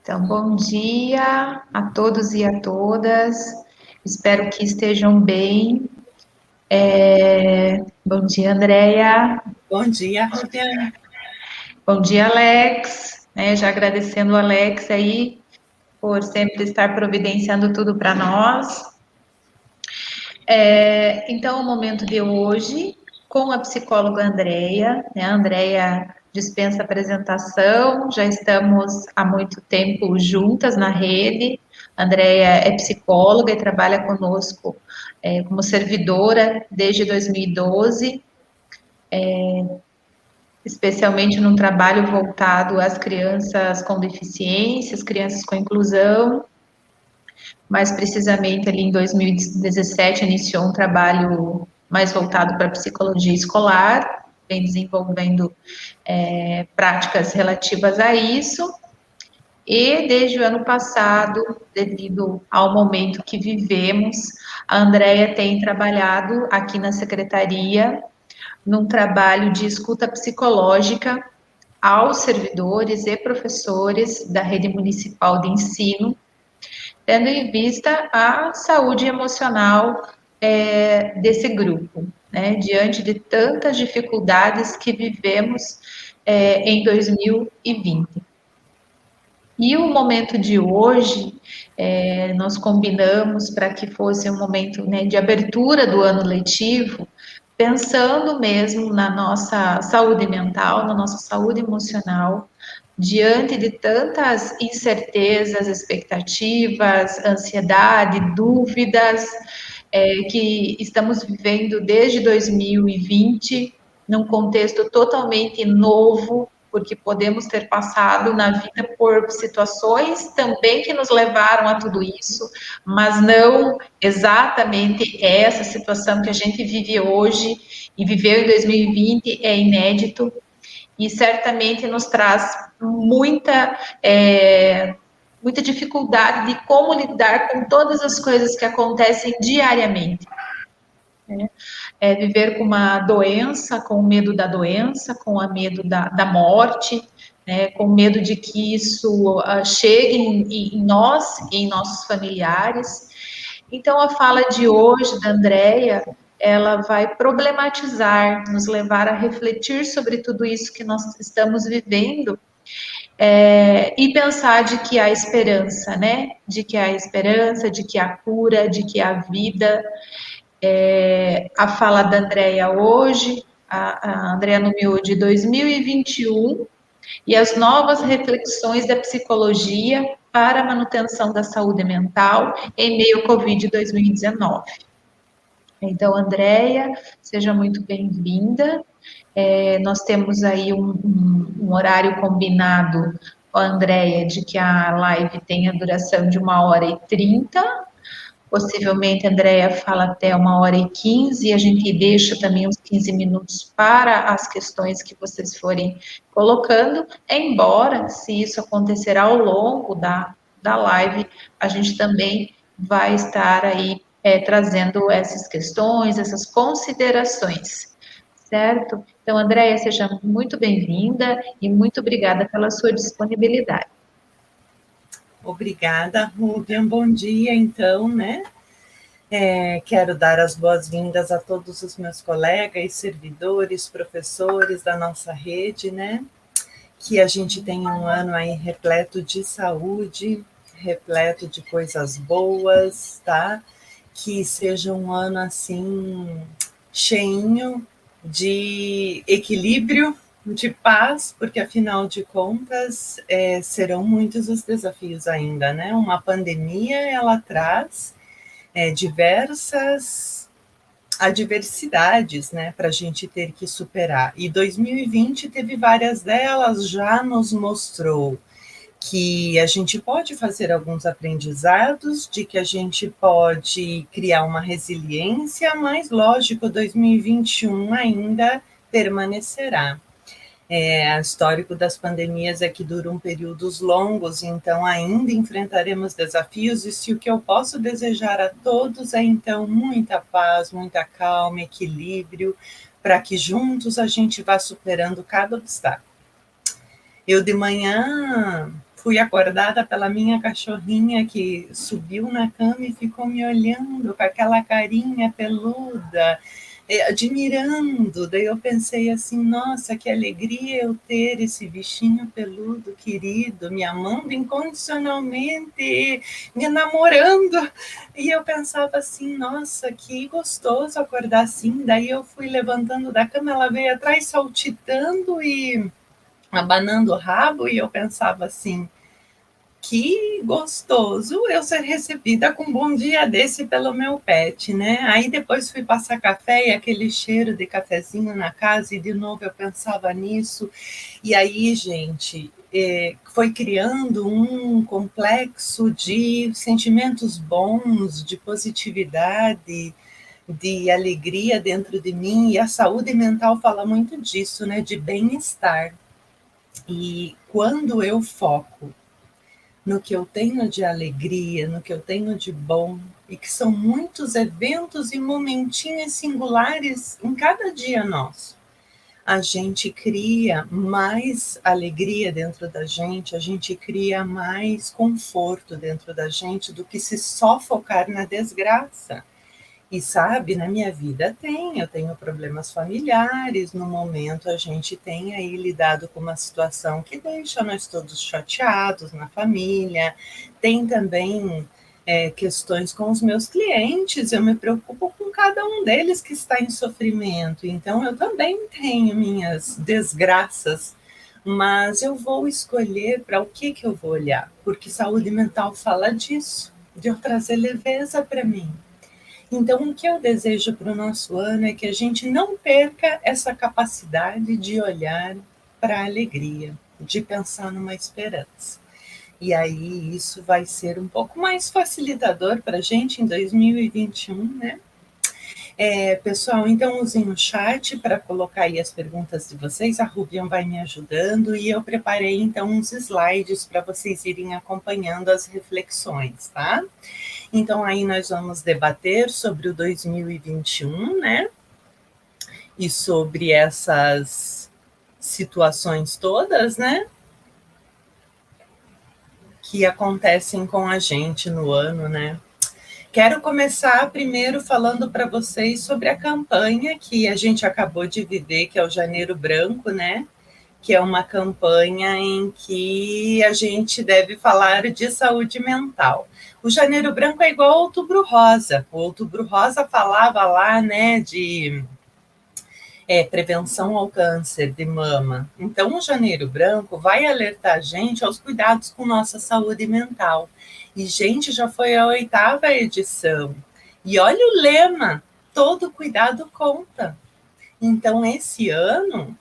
Então, bom dia a todos e a todas. Espero que estejam bem. Bom dia, Andréia. Bom dia, Viviane. Bom dia, Alex. Já agradecendo o Alex aí por sempre estar providenciando tudo para nós. Então, o momento de hoje, com a psicóloga Andréia, né? A Andréia dispensa apresentação, já estamos há muito tempo juntas na rede. A Andréia é psicóloga e trabalha conosco como servidora desde 2012, especialmente num trabalho voltado às crianças com deficiências, crianças com inclusão. Mais precisamente ali em 2017 iniciou um trabalho mais voltado para a psicologia escolar, vem desenvolvendo práticas relativas a isso. E desde o ano passado, devido ao momento que vivemos, a Andrea tem trabalhado aqui na secretaria num trabalho de escuta psicológica aos servidores e professores da rede municipal de ensino, tendo em vista a saúde emocional desse grupo, né, diante de tantas dificuldades que vivemos em 2020. E o momento de hoje, nós combinamos para que fosse um momento, né, de abertura do ano letivo, pensando mesmo na nossa saúde mental, na nossa saúde emocional, diante de tantas incertezas, expectativas, ansiedade, dúvidas, que estamos vivendo desde 2020, num contexto totalmente novo, porque podemos ter passado na vida por situações também que nos levaram a tudo isso, mas não exatamente essa situação que a gente vive hoje e viveu em 2020 é inédito e certamente nos traz muita dificuldade de como lidar com todas as coisas que acontecem diariamente. Viver com uma doença, com o medo da doença, com o medo da morte, né, com medo de que isso chegue em nós e em nossos familiares. Então, a fala de hoje da Andrea, ela vai problematizar, nos levar a refletir sobre tudo isso que nós estamos vivendo e pensar de que há esperança, né? De que há esperança, de que há cura, de que há vida. A fala da Andrea hoje, a Andrea nomeou de 2021, e as novas reflexões da psicologia para a manutenção da saúde mental em meio ao Covid 2019. Então, Andréia, seja muito bem-vinda. Nós temos aí um horário combinado com a Andréia de que a live tenha duração de 1h30. Possivelmente a Andréia fala até 1h15, e a gente deixa também uns 15 minutos para as questões que vocês forem colocando, embora, se isso acontecer ao longo da live, a gente também vai estar aí trazendo essas questões, essas considerações, certo? Então, Andréia, seja muito bem-vinda e muito obrigada pela sua disponibilidade. Obrigada, Rúbia. Bom dia, então, né? Quero dar as boas-vindas a todos os meus colegas, servidores, professores da nossa rede, né? Que a gente tenha um ano aí repleto de saúde, repleto de coisas boas, tá? Que seja um ano, assim, cheinho de equilíbrio, de paz, porque afinal de contas serão muitos os desafios ainda, né? Uma pandemia, ela traz diversas adversidades, né, para a gente ter que superar. E 2020 teve várias delas, já nos mostrou que a gente pode fazer alguns aprendizados, de que a gente pode criar uma resiliência, mas lógico, 2021 ainda permanecerá. O histórico das pandemias é que duram períodos longos, então ainda enfrentaremos desafios, e se o que eu posso desejar a todos é então muita paz, muita calma, equilíbrio, para que juntos a gente vá superando cada obstáculo. Eu de manhã fui acordada pela minha cachorrinha que subiu na cama e ficou me olhando com aquela carinha peluda, admirando. Daí eu pensei assim, nossa, que alegria eu ter esse bichinho peludo, querido, me amando incondicionalmente, me namorando. E eu pensava assim, nossa, que gostoso acordar assim. Daí eu fui levantando da cama, ela veio atrás saltitando e abanando o rabo, e eu pensava assim, que gostoso eu ser recebida com um bom dia desse pelo meu pet, né? Aí depois fui passar café e aquele cheiro de cafezinho na casa, e de novo eu pensava nisso. E aí, gente, foi criando um complexo de sentimentos bons, de positividade, de alegria dentro de mim. E a saúde mental fala muito disso, né? De bem-estar. E quando eu foco no que eu tenho de alegria, no que eu tenho de bom, e que são muitos eventos e momentinhos singulares em cada dia nosso, a gente cria mais alegria dentro da gente, a gente cria mais conforto dentro da gente do que se só focar na desgraça. E sabe, na minha vida eu tenho problemas familiares, no momento a gente tem aí lidado com uma situação que deixa nós todos chateados na família, tem também questões com os meus clientes, eu me preocupo com cada um deles que está em sofrimento, então eu também tenho minhas desgraças, mas eu vou escolher para o que eu vou olhar, porque saúde mental fala disso, de eu trazer leveza para mim. Então, o que eu desejo para o nosso ano é que a gente não perca essa capacidade de olhar para a alegria, de pensar numa esperança. E aí isso vai ser um pouco mais facilitador para a gente em 2021, né? Pessoal, então usem o chat para colocar aí as perguntas de vocês, a Rubian vai me ajudando, e eu preparei então uns slides para vocês irem acompanhando as reflexões, tá? Então, aí nós vamos debater sobre o 2021, né? E sobre essas situações todas, né? Que acontecem com a gente no ano, né? Quero começar primeiro falando para vocês sobre a campanha que a gente acabou de viver, que é o Janeiro Branco, né? Que é uma campanha em que a gente deve falar de saúde mental. O Janeiro Branco é igual ao Outubro Rosa. O Outubro Rosa falava lá, né, de prevenção ao câncer de mama. Então, o Janeiro Branco vai alertar a gente aos cuidados com nossa saúde mental. E, gente, já foi a 8ª edição. E olha o lema, todo cuidado conta. Então, esse ano,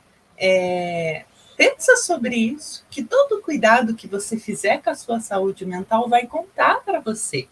pensa sobre isso, que todo cuidado que você fizer com a sua saúde mental vai contar para você.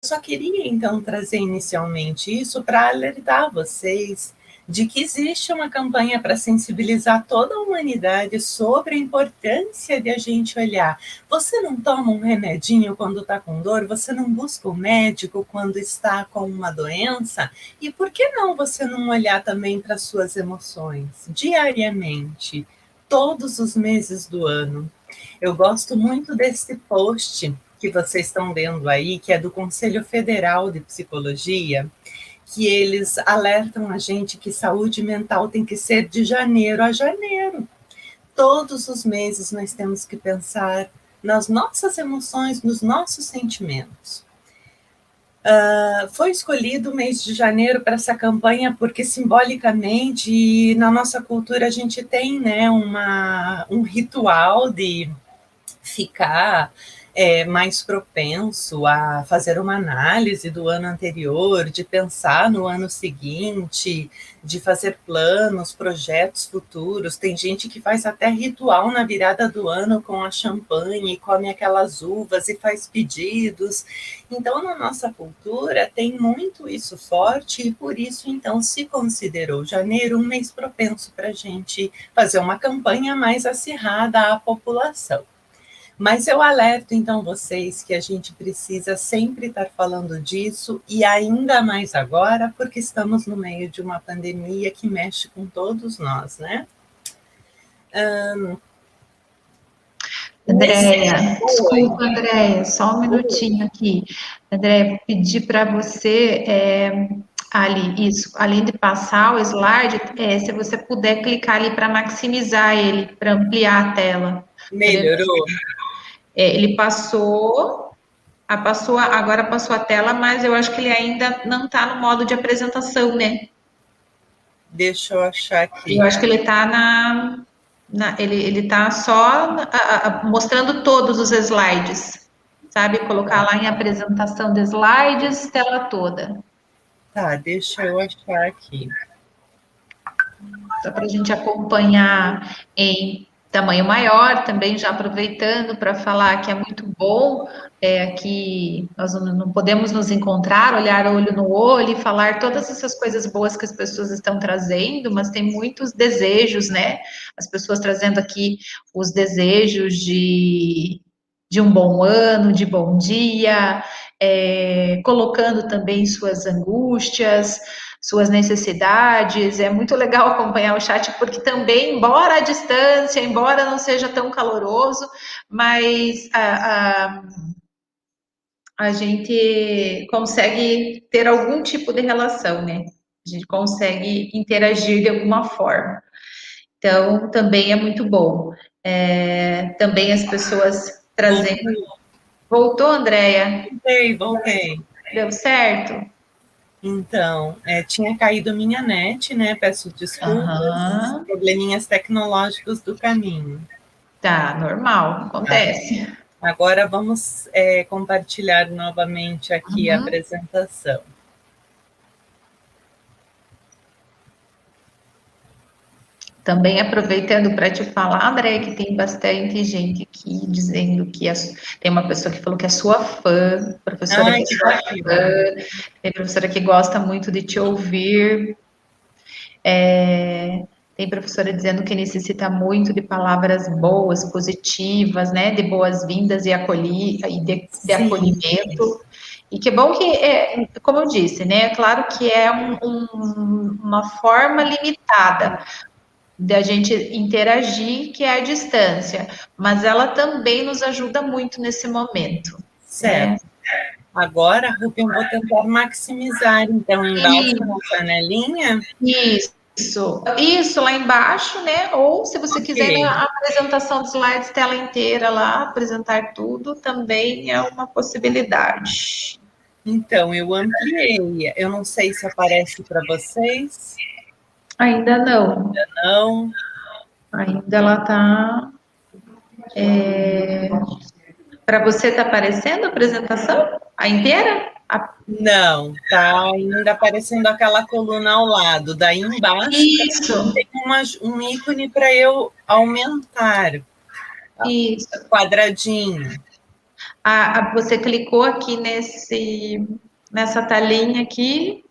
Eu só queria, então, trazer inicialmente isso para alertar vocês de que existe uma campanha para sensibilizar toda a humanidade sobre a importância de a gente olhar. Você não toma um remedinho quando está com dor? Você não busca o médico quando está com uma doença? E por que não você não olhar também para suas emoções diariamente, todos os meses do ano? Eu gosto muito desse post que vocês estão vendo aí, que é do Conselho Federal de Psicologia, que eles alertam a gente que saúde mental tem que ser de janeiro a janeiro. Todos os meses nós temos que pensar nas nossas emoções, nos nossos sentimentos. Foi escolhido o mês de janeiro para essa campanha porque simbolicamente na nossa cultura a gente tem, né, um ritual de ficar mais propenso a fazer uma análise do ano anterior, de pensar no ano seguinte, de fazer planos, projetos futuros. Tem gente que faz até ritual na virada do ano com a champanhe, come aquelas uvas e faz pedidos. Então, na nossa cultura, tem muito isso forte e por isso, então, se considerou janeiro um mês propenso para a gente fazer uma campanha mais acirrada à população. Mas eu alerto, então, vocês que a gente precisa sempre estar falando disso, e ainda mais agora, porque estamos no meio de uma pandemia que mexe com todos nós, né? Andréia, Oi. desculpa, Andréia, só um minutinho aqui. Andréia, pedir para você, ali, isso, além de passar o slide, se você puder clicar ali para maximizar ele, para ampliar a tela. Tá vendo? Melhorou? Ele passou, agora passou a tela, mas eu acho que ele ainda não está no modo de apresentação, né? Deixa eu achar Eu aqui. acho que ele está ele está só mostrando todos os slides, sabe? Colocar lá em apresentação de slides, tela toda. Tá, deixa eu achar aqui. Só para a gente acompanhar em tamanho maior, também já aproveitando para falar que é muito bom, que nós não podemos nos encontrar, olhar olho no olho e falar todas essas coisas boas que as pessoas estão trazendo, mas tem muitos desejos, né? As pessoas trazendo aqui os desejos de um bom ano, de bom dia, colocando também suas angústias, suas necessidades. É muito legal acompanhar o chat, porque também, embora a distância, embora não seja tão caloroso, mas a gente consegue ter algum tipo de relação, né? A gente consegue interagir de alguma forma. Então, também é muito bom. Também as pessoas trazendo. Voltou, Andréia? Voltei. Deu certo? Então, tinha caído minha net, né? Peço desculpas, Aham. probleminhas tecnológicos do caminho. Tá, normal, Tá. acontece. Agora vamos compartilhar novamente aqui a Uhum. apresentação. Também aproveitando para te falar, André, que tem bastante gente aqui dizendo que tem uma pessoa que falou que é sua fã, professora que Ai, é que sua bacana. fã, tem professora que gosta muito de te ouvir, tem professora dizendo que necessita muito de palavras boas, positivas, né, de boas-vindas de Sim, acolhimento. E que bom que, como eu disse, né, é claro que é uma forma limitada da gente interagir, que é a distância, mas ela também nos ajuda muito nesse momento, certo. né? Agora, Rupi, eu vou tentar maximizar, então, embaixo na janelinha. Isso lá embaixo, né? Ou se você quiser Ok. na apresentação dos slides, tela inteira lá, apresentar tudo, também é uma possibilidade. Então, eu ampliei. Eu não sei se aparece para vocês. Ainda não. Não. Ainda ela tá. Para você tá aparecendo a apresentação? A inteira? Não, tá ainda aparecendo aquela coluna ao lado. Daí embaixo Isso, tem um ícone para eu aumentar, isso. quadradinho. Você clicou aqui nessa telinha aqui.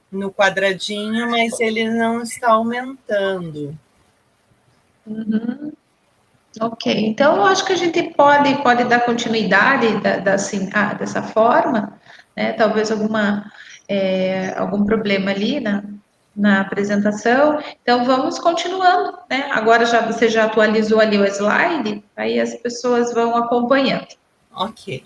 No quadradinho, mas ele não está aumentando. Uhum. Ok, então eu acho que a gente pode dar continuidade assim, dessa forma, né? Talvez algum problema ali na apresentação. Então vamos continuando, né? Agora você já atualizou ali o slide, aí as pessoas vão acompanhando. Ok.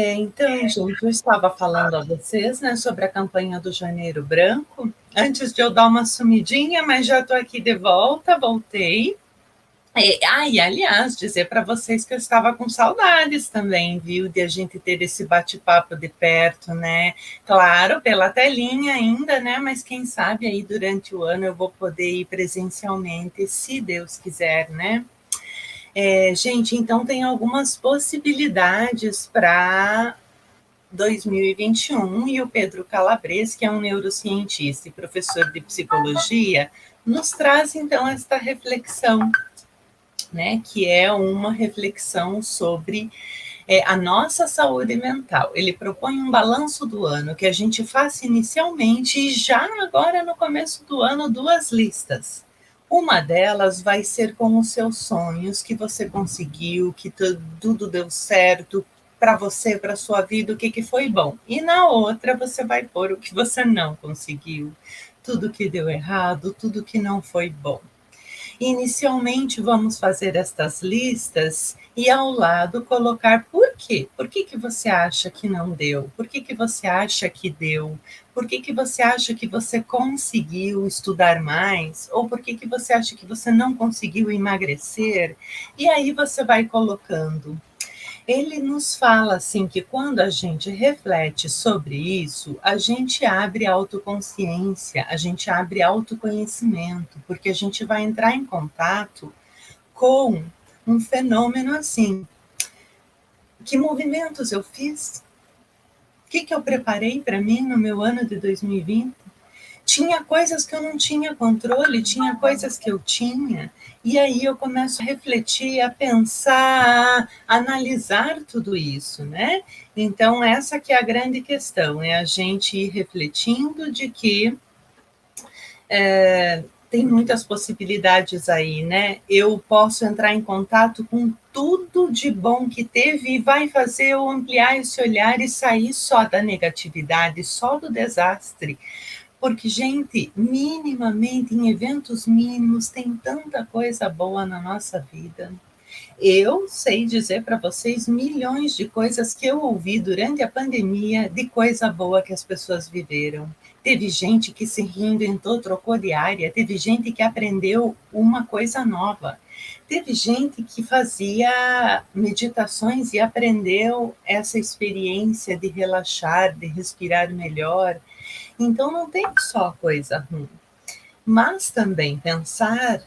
Então, gente, eu estava falando a vocês, né, sobre a campanha do Janeiro Branco. Antes de eu dar uma sumidinha, mas já estou aqui de volta, voltei. E aliás, dizer para vocês que eu estava com saudades também, viu, de a gente ter esse bate-papo de perto, né? Claro, pela telinha ainda, né? Mas quem sabe aí durante o ano eu vou poder ir presencialmente, se Deus quiser, né? Gente, então tem algumas possibilidades para 2021 e o Pedro Calabres, que é um neurocientista e professor de psicologia, nos traz então esta reflexão, né, que é uma reflexão sobre a nossa saúde mental. Ele propõe um balanço do ano que a gente faça inicialmente e já agora no começo do ano 2 listas. Uma delas vai ser com os seus sonhos, que você conseguiu, que tudo deu certo para você, para sua vida, o que foi bom. E na outra você vai pôr o que você não conseguiu, tudo que deu errado, tudo que não foi bom. Inicialmente, vamos fazer estas listas e ao lado colocar por quê. Por que você acha que não deu? Por que você acha que deu? Por que você acha que você conseguiu estudar mais? Ou por que você acha que você não conseguiu emagrecer? E aí você vai colocando. Ele nos fala assim que quando a gente reflete sobre isso, a gente abre autoconsciência, a gente abre autoconhecimento, porque a gente vai entrar em contato com um fenômeno assim. Que movimentos eu fiz? O que eu preparei para mim no meu ano de 2020? Tinha coisas que eu não tinha controle, tinha coisas que eu tinha, e aí eu começo a refletir, a pensar, a analisar tudo isso, né? Então, essa que é a grande questão, é a gente ir refletindo de que tem muitas possibilidades aí, né? Eu posso entrar em contato com tudo de bom que teve e vai fazer eu ampliar esse olhar e sair só da negatividade, só do desastre. Porque, gente, minimamente, em eventos mínimos, tem tanta coisa boa na nossa vida. Eu sei dizer para vocês milhões de coisas que eu ouvi durante a pandemia de coisa boa que as pessoas viveram. Teve gente que se reinventou, trocou de área, teve gente que aprendeu uma coisa nova. Teve gente que fazia meditações e aprendeu essa experiência de relaxar, de respirar melhor. Então, não tem só coisa ruim. Mas também pensar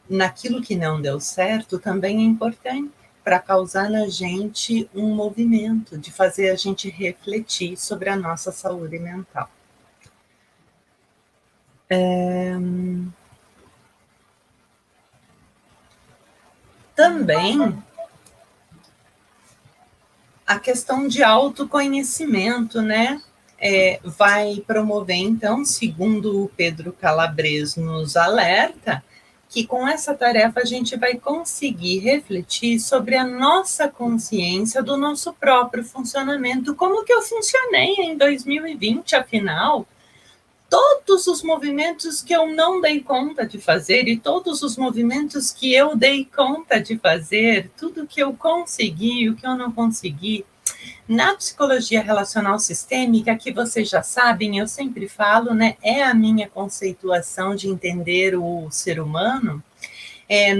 naquilo que não deu certo também é importante para causar na gente um movimento, de fazer a gente refletir sobre a nossa saúde mental. Também a questão de autoconhecimento, né? Vai promover, então, segundo o Pedro Calabres nos alerta, que com essa tarefa a gente vai conseguir refletir sobre a nossa consciência do nosso próprio funcionamento. Como que eu funcionei em 2020, afinal? Todos os movimentos que eu não dei conta de fazer e todos os movimentos que eu dei conta de fazer, tudo que eu consegui, o que eu não consegui. Na psicologia relacional sistêmica, que vocês já sabem, eu sempre falo, né, é a minha conceituação de entender o ser humano.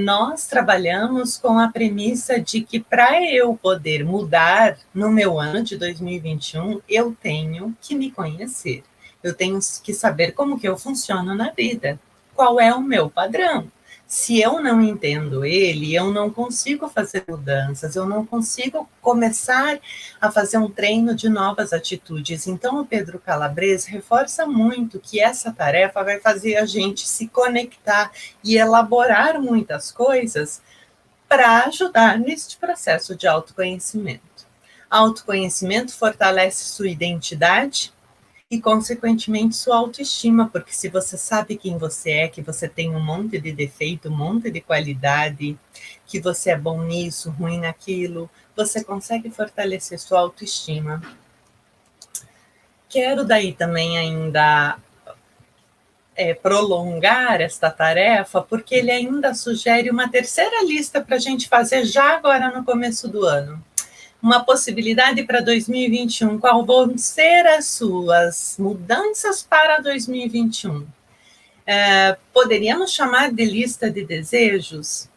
Nós trabalhamos com a premissa de que para eu poder mudar no meu ano de 2021, eu tenho que me conhecer. Eu tenho que saber como que eu funciono na vida. Qual é o meu padrão? Se eu não entendo ele, eu não consigo fazer mudanças, eu não consigo começar a fazer um treino de novas atitudes. Então, o Pedro Calabres reforça muito que essa tarefa vai fazer a gente se conectar e elaborar muitas coisas para ajudar neste processo de autoconhecimento. Autoconhecimento fortalece sua identidade e, consequentemente, sua autoestima, porque se você sabe quem você é, que você tem um monte de defeito, um monte de qualidade, que você é bom nisso, ruim naquilo, você consegue fortalecer sua autoestima. Quero daí também ainda prolongar esta tarefa, porque ele ainda sugere uma terceira lista para a gente fazer já agora no começo do ano. Uma possibilidade para 2021, qual vão ser as suas mudanças para 2021? Poderíamos chamar de lista de desejos,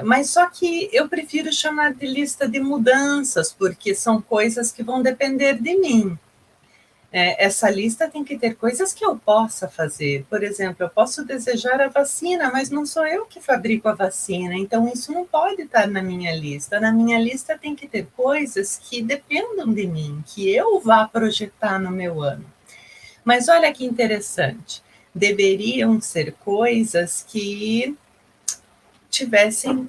mas só que eu prefiro chamar de lista de mudanças, porque são coisas que vão depender de mim. Essa lista tem que ter coisas que eu possa fazer. Por exemplo, eu posso desejar a vacina, mas não sou eu que fabrico a vacina, então isso não pode estar na minha lista. Na minha lista tem que ter coisas que dependam de mim, que eu vá projetar no meu ano. Mas olha que interessante, deveriam ser coisas que tivessem,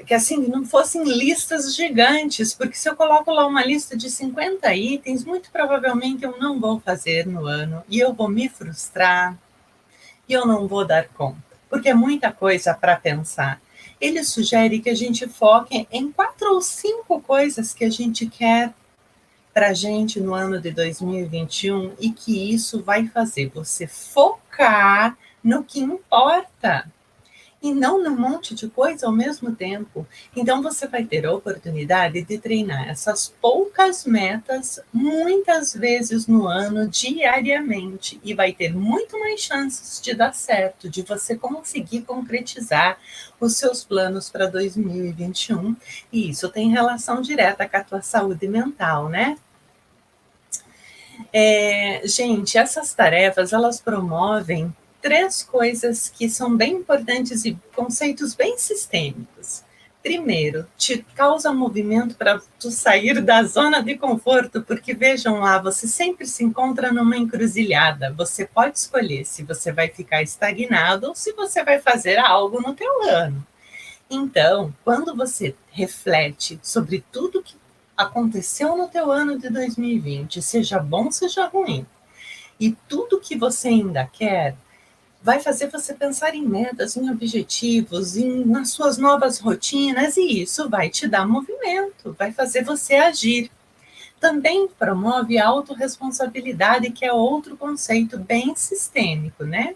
que assim, não fossem listas gigantes, porque se eu coloco lá uma lista de 50 itens, muito provavelmente eu não vou fazer no ano, e eu vou me frustrar, e eu não vou dar conta, porque é muita coisa para pensar. Ele sugere que a gente foque em 4 ou 5 coisas que a gente quer para a gente no ano de 2021, e que isso vai fazer você focar no que importa. e não num monte de coisa ao mesmo tempo. Então, você vai ter a oportunidade de treinar essas poucas metas muitas vezes no ano, diariamente, e vai ter muito mais chances de dar certo, de você conseguir concretizar os seus planos para 2021, e isso tem relação direta com a tua saúde mental, né? Gente, essas tarefas, elas promovem 3 coisas que são bem importantes e conceitos bem sistêmicos. Primeiro, te causa movimento para tu sair da zona de conforto, porque vejam lá, você sempre se encontra numa encruzilhada. Você pode escolher se você vai ficar estagnado ou se você vai fazer algo no teu ano. Então, quando você reflete sobre tudo que aconteceu no teu ano de 2020, seja bom, seja ruim, e tudo que você ainda quer, vai fazer você pensar em metas, em objetivos, nas suas novas rotinas, e isso vai te dar movimento, vai fazer você agir. Também promove a autorresponsabilidade, que é outro conceito bem sistêmico, né?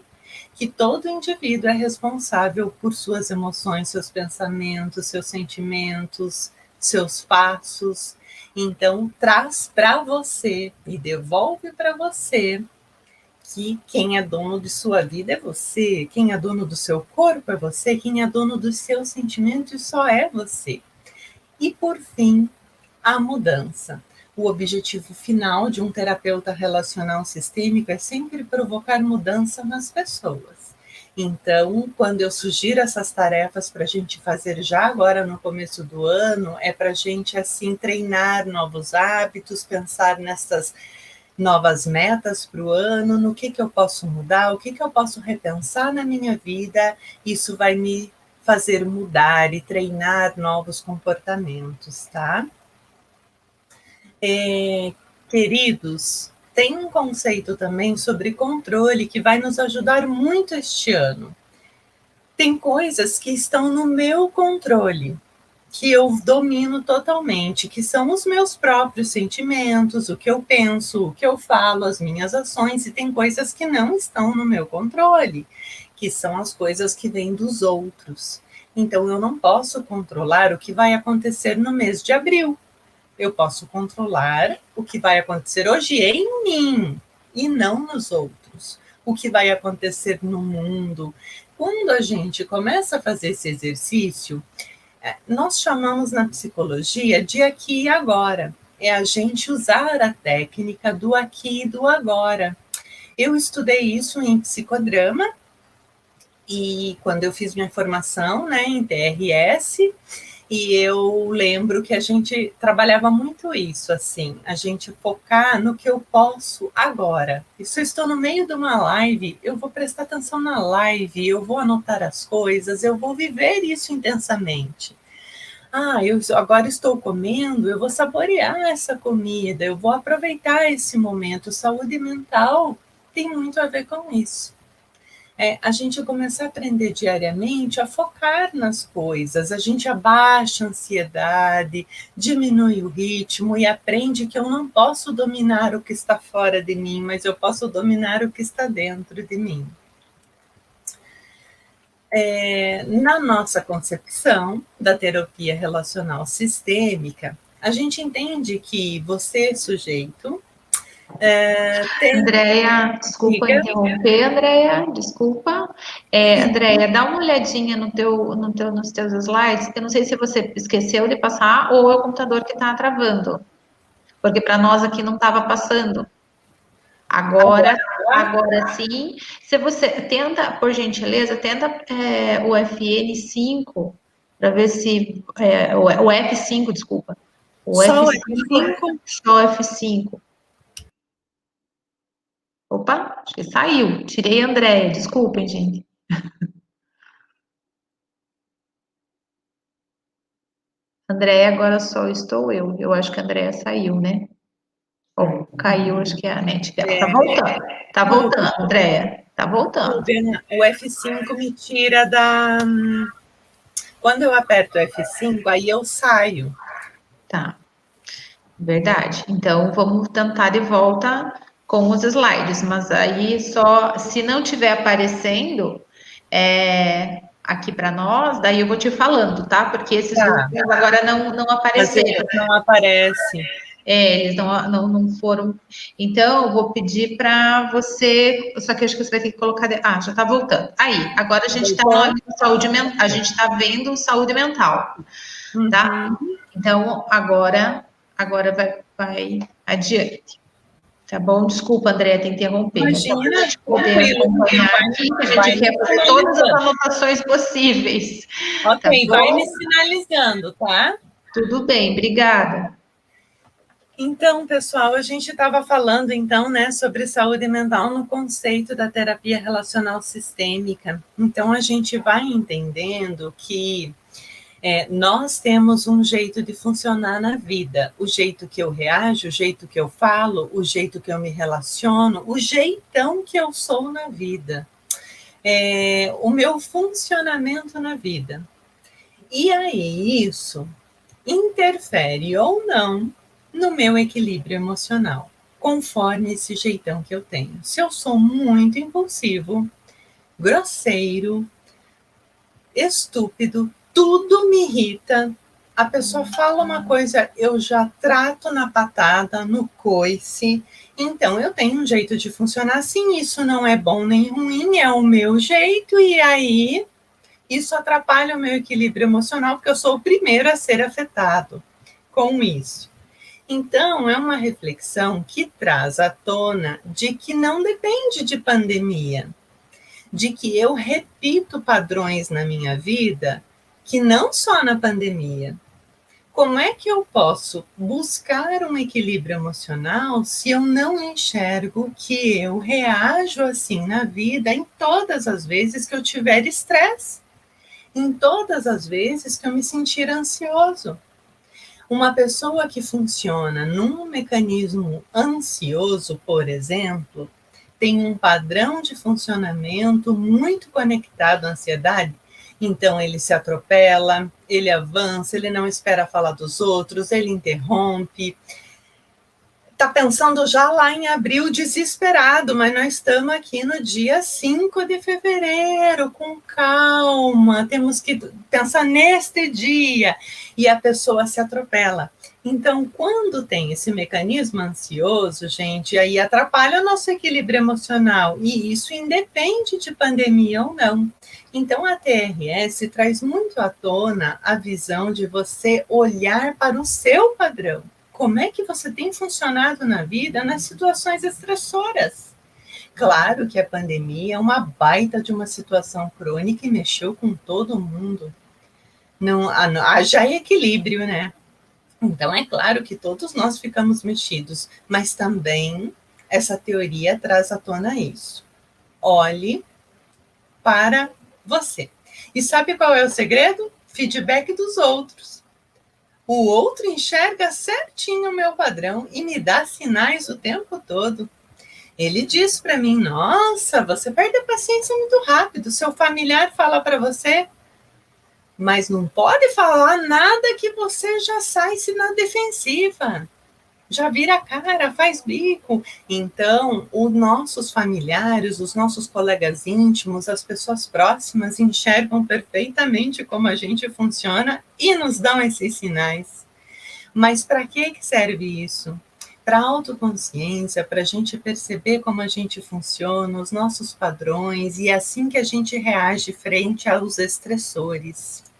Que todo indivíduo é responsável por suas emoções, seus pensamentos, seus sentimentos, seus passos. Então, traz para você e devolve para você que quem é dono de sua vida é você, quem é dono do seu corpo é você, quem é dono dos seus sentimentos só é você. E, por fim, a mudança. O objetivo final de um terapeuta relacional sistêmico é sempre provocar mudança nas pessoas. Então, quando eu sugiro essas tarefas para a gente fazer já agora no começo do ano, é para a gente assim treinar novos hábitos, pensar nessas novas metas para o ano, no que eu posso mudar, o que eu posso repensar na minha vida. Isso vai me fazer mudar e treinar novos comportamentos, tá? Queridos, tem um conceito também sobre controle que vai nos ajudar muito este ano. Tem coisas que estão no meu controle, que eu domino totalmente, que são os meus próprios sentimentos, o que eu penso, o que eu falo, as minhas ações, e tem coisas que não estão no meu controle, que são as coisas que vêm dos outros. Então, eu não posso controlar o que vai acontecer no mês de abril. Eu posso controlar o que vai acontecer hoje em mim e não nos outros. O que vai acontecer no mundo. Quando a gente começa a fazer esse exercício, nós chamamos na psicologia de aqui e agora. É a gente usar a técnica do aqui e do agora. Eu estudei isso em psicodrama e quando eu fiz minha formação, né, em TRS, e eu lembro que a gente trabalhava muito isso, assim, a gente focar no que eu posso agora. E se eu estou no meio de uma live, eu vou prestar atenção na live, eu vou anotar as coisas, eu vou viver isso intensamente. Eu agora estou comendo, eu vou saborear essa comida, eu vou aproveitar esse momento. Saúde mental tem muito a ver com isso. A gente começar a aprender diariamente a focar nas coisas, a gente abaixa a ansiedade, diminui o ritmo e aprende que eu não posso dominar o que está fora de mim, mas eu posso dominar o que está dentro de mim. Na nossa concepção da terapia relacional sistêmica, a gente entende que você, sujeito, Andréia, desculpa interromper, Andréia, desculpa. Andréia, dá uma olhadinha nos teus slides. Eu não sei se você esqueceu de passar ou é o computador que está travando, porque para nós aqui não estava passando. Agora sim. Se você tenta, por gentileza, tenta o FN5 para ver se o F5, desculpa. Só o F5? Só o F5. Opa, acho que saiu. Tirei a Andréia, desculpem, gente. Andréia, agora só estou eu. Eu acho que a Andréia saiu, né? Caiu, acho que é a net dela. Tá voltando. Tá voltando, Andréia. Tá voltando. O F5 me tira da... Quando eu aperto o F5, aí eu saio. Tá. Verdade. Então, vamos tentar de volta com os slides, mas aí só, se não tiver aparecendo, aqui para nós, daí eu vou te falando, tá? Porque esses últimos agora não apareceram. Não aparece. Eles não foram. Então, eu vou pedir para você. Só que eu acho que você vai ter que colocar. Já está voltando. Aí, agora a gente está na saúde mental. A gente está vendo saúde mental, tá? Então, agora vai adiante. Tá bom? Desculpa, André, te interromper. Imagina, Mas poder acompanhar aqui, que a gente quer fazer todas as anotações possíveis. Ok, tá, vai me sinalizando, tá? Tudo bem, obrigada. Então, pessoal, a gente estava falando, então, né, sobre saúde mental no conceito da terapia relacional sistêmica. Então, a gente vai entendendo que nós temos um jeito de funcionar na vida, o jeito que eu reajo, o jeito que eu falo, o jeito que eu me relaciono, o jeitão que eu sou na vida, o meu funcionamento na vida. E aí isso interfere ou não no meu equilíbrio emocional, conforme esse jeitão que eu tenho. Se eu sou muito impulsivo, grosseiro, estúpido, tudo me irrita. A pessoa fala uma coisa, eu já trato na patada, no coice. Então, eu tenho um jeito de funcionar assim. Isso não é bom nem ruim, é o meu jeito. E aí, isso atrapalha o meu equilíbrio emocional, porque eu sou o primeiro a ser afetado com isso. Então, é uma reflexão que traz à tona de que não depende de pandemia, de que eu repito padrões na minha vida, que não só na pandemia. Como é que eu posso buscar um equilíbrio emocional se eu não enxergo que eu reajo assim na vida em todas as vezes que eu tiver estresse, em todas as vezes que eu me sentir ansioso? Uma pessoa que funciona num mecanismo ansioso, por exemplo, tem um padrão de funcionamento muito conectado à ansiedade. Então, ele se atropela, ele avança, ele não espera falar dos outros, ele interrompe. Está pensando já lá em abril, desesperado, mas nós estamos aqui no dia 5 de fevereiro, com calma, temos que pensar neste dia, e a pessoa se atropela. Então, quando tem esse mecanismo ansioso, gente, aí atrapalha o nosso equilíbrio emocional, e isso independe de pandemia ou não. Então, a TRS traz muito à tona a visão de você olhar para o seu padrão. Como é que você tem funcionado na vida nas situações estressoras? Claro que a pandemia é uma baita de uma situação crônica e mexeu com todo mundo. Não haja equilíbrio, né? Então, é claro que todos nós ficamos mexidos, mas também essa teoria traz à tona isso. Olhe para você. E sabe qual é o segredo? Feedback dos outros. O outro enxerga certinho o meu padrão e me dá sinais o tempo todo. Ele diz para mim, nossa, você perde a paciência muito rápido. Seu familiar fala para você, mas não pode falar nada que você já sai-se na defensiva. Já vira a cara, faz bico. Então, os nossos familiares, os nossos colegas íntimos, as pessoas próximas enxergam perfeitamente como a gente funciona e nos dão esses sinais. Mas para que serve isso? Para a autoconsciência, para a gente perceber como a gente funciona, os nossos padrões, e é assim que a gente reage frente aos estressores.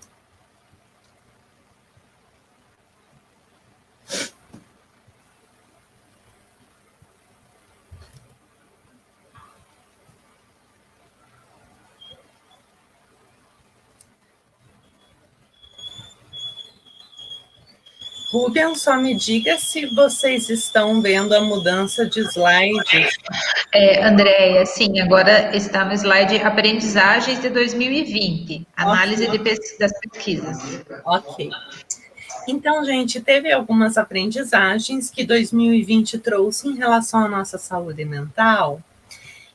Rubens, só me diga se vocês estão vendo a mudança de slide. Andréia, sim, agora está no slide Aprendizagens de 2020, análise das pesquisas. Ok. Então, gente, teve algumas aprendizagens que 2020 trouxe em relação à nossa saúde mental,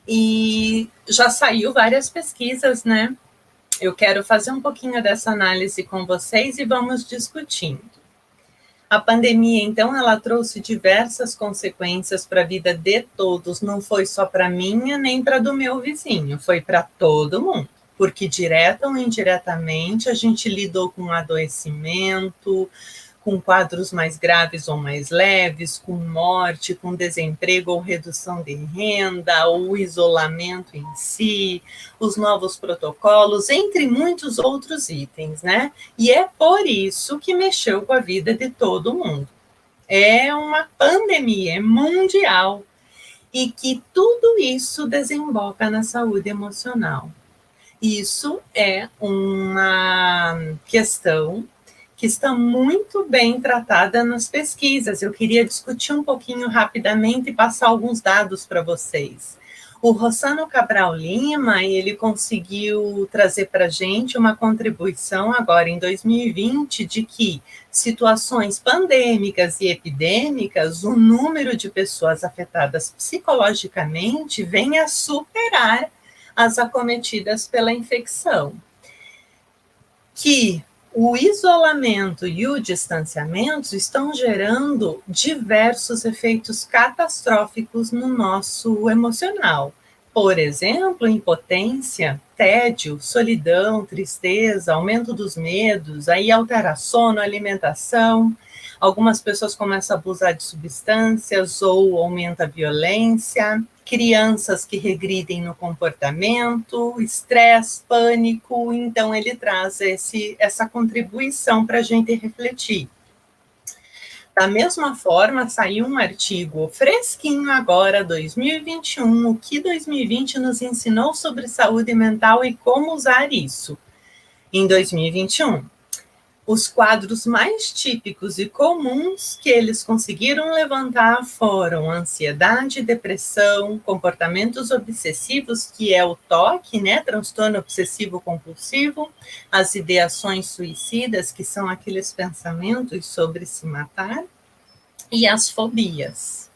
e já saiu várias pesquisas, né? Eu quero fazer um pouquinho dessa análise com vocês e vamos discutindo. A pandemia, então, ela trouxe diversas consequências para a vida de todos, não foi só para minha nem para do meu vizinho, foi para todo mundo. porque direta ou indiretamente a gente lidou com adoecimento, com quadros mais graves ou mais leves, com morte, com desemprego ou redução de renda, o isolamento em si, os novos protocolos, entre muitos outros itens, né? E é por isso que mexeu com a vida de todo mundo. É uma pandemia, é mundial, e que tudo isso desemboca na saúde emocional. Isso é uma questão que está muito bem tratada nas pesquisas. Eu queria discutir um pouquinho rapidamente e passar alguns dados para vocês. O Rossano Cabral Lima, ele conseguiu trazer para a gente uma contribuição agora em 2020 de que situações pandêmicas e epidêmicas, o número de pessoas afetadas psicologicamente vem a superar as acometidas pela infecção. Que o isolamento e o distanciamento estão gerando diversos efeitos catastróficos no nosso emocional. Por exemplo, impotência, tédio, solidão, tristeza, aumento dos medos, aí altera sono, alimentação. Algumas pessoas começam a abusar de substâncias ou aumenta a violência. Crianças que regridem no comportamento, estresse, pânico. Então, ele traz essa contribuição para a gente refletir. Da mesma forma, saiu um artigo fresquinho agora, 2021, o que 2020 nos ensinou sobre saúde mental e como usar isso. Em 2021, os quadros mais típicos e comuns que eles conseguiram levantar foram ansiedade, depressão, comportamentos obsessivos, que é o TOC, né, transtorno obsessivo compulsivo, as ideações suicidas, que são aqueles pensamentos sobre se matar, e as fobias.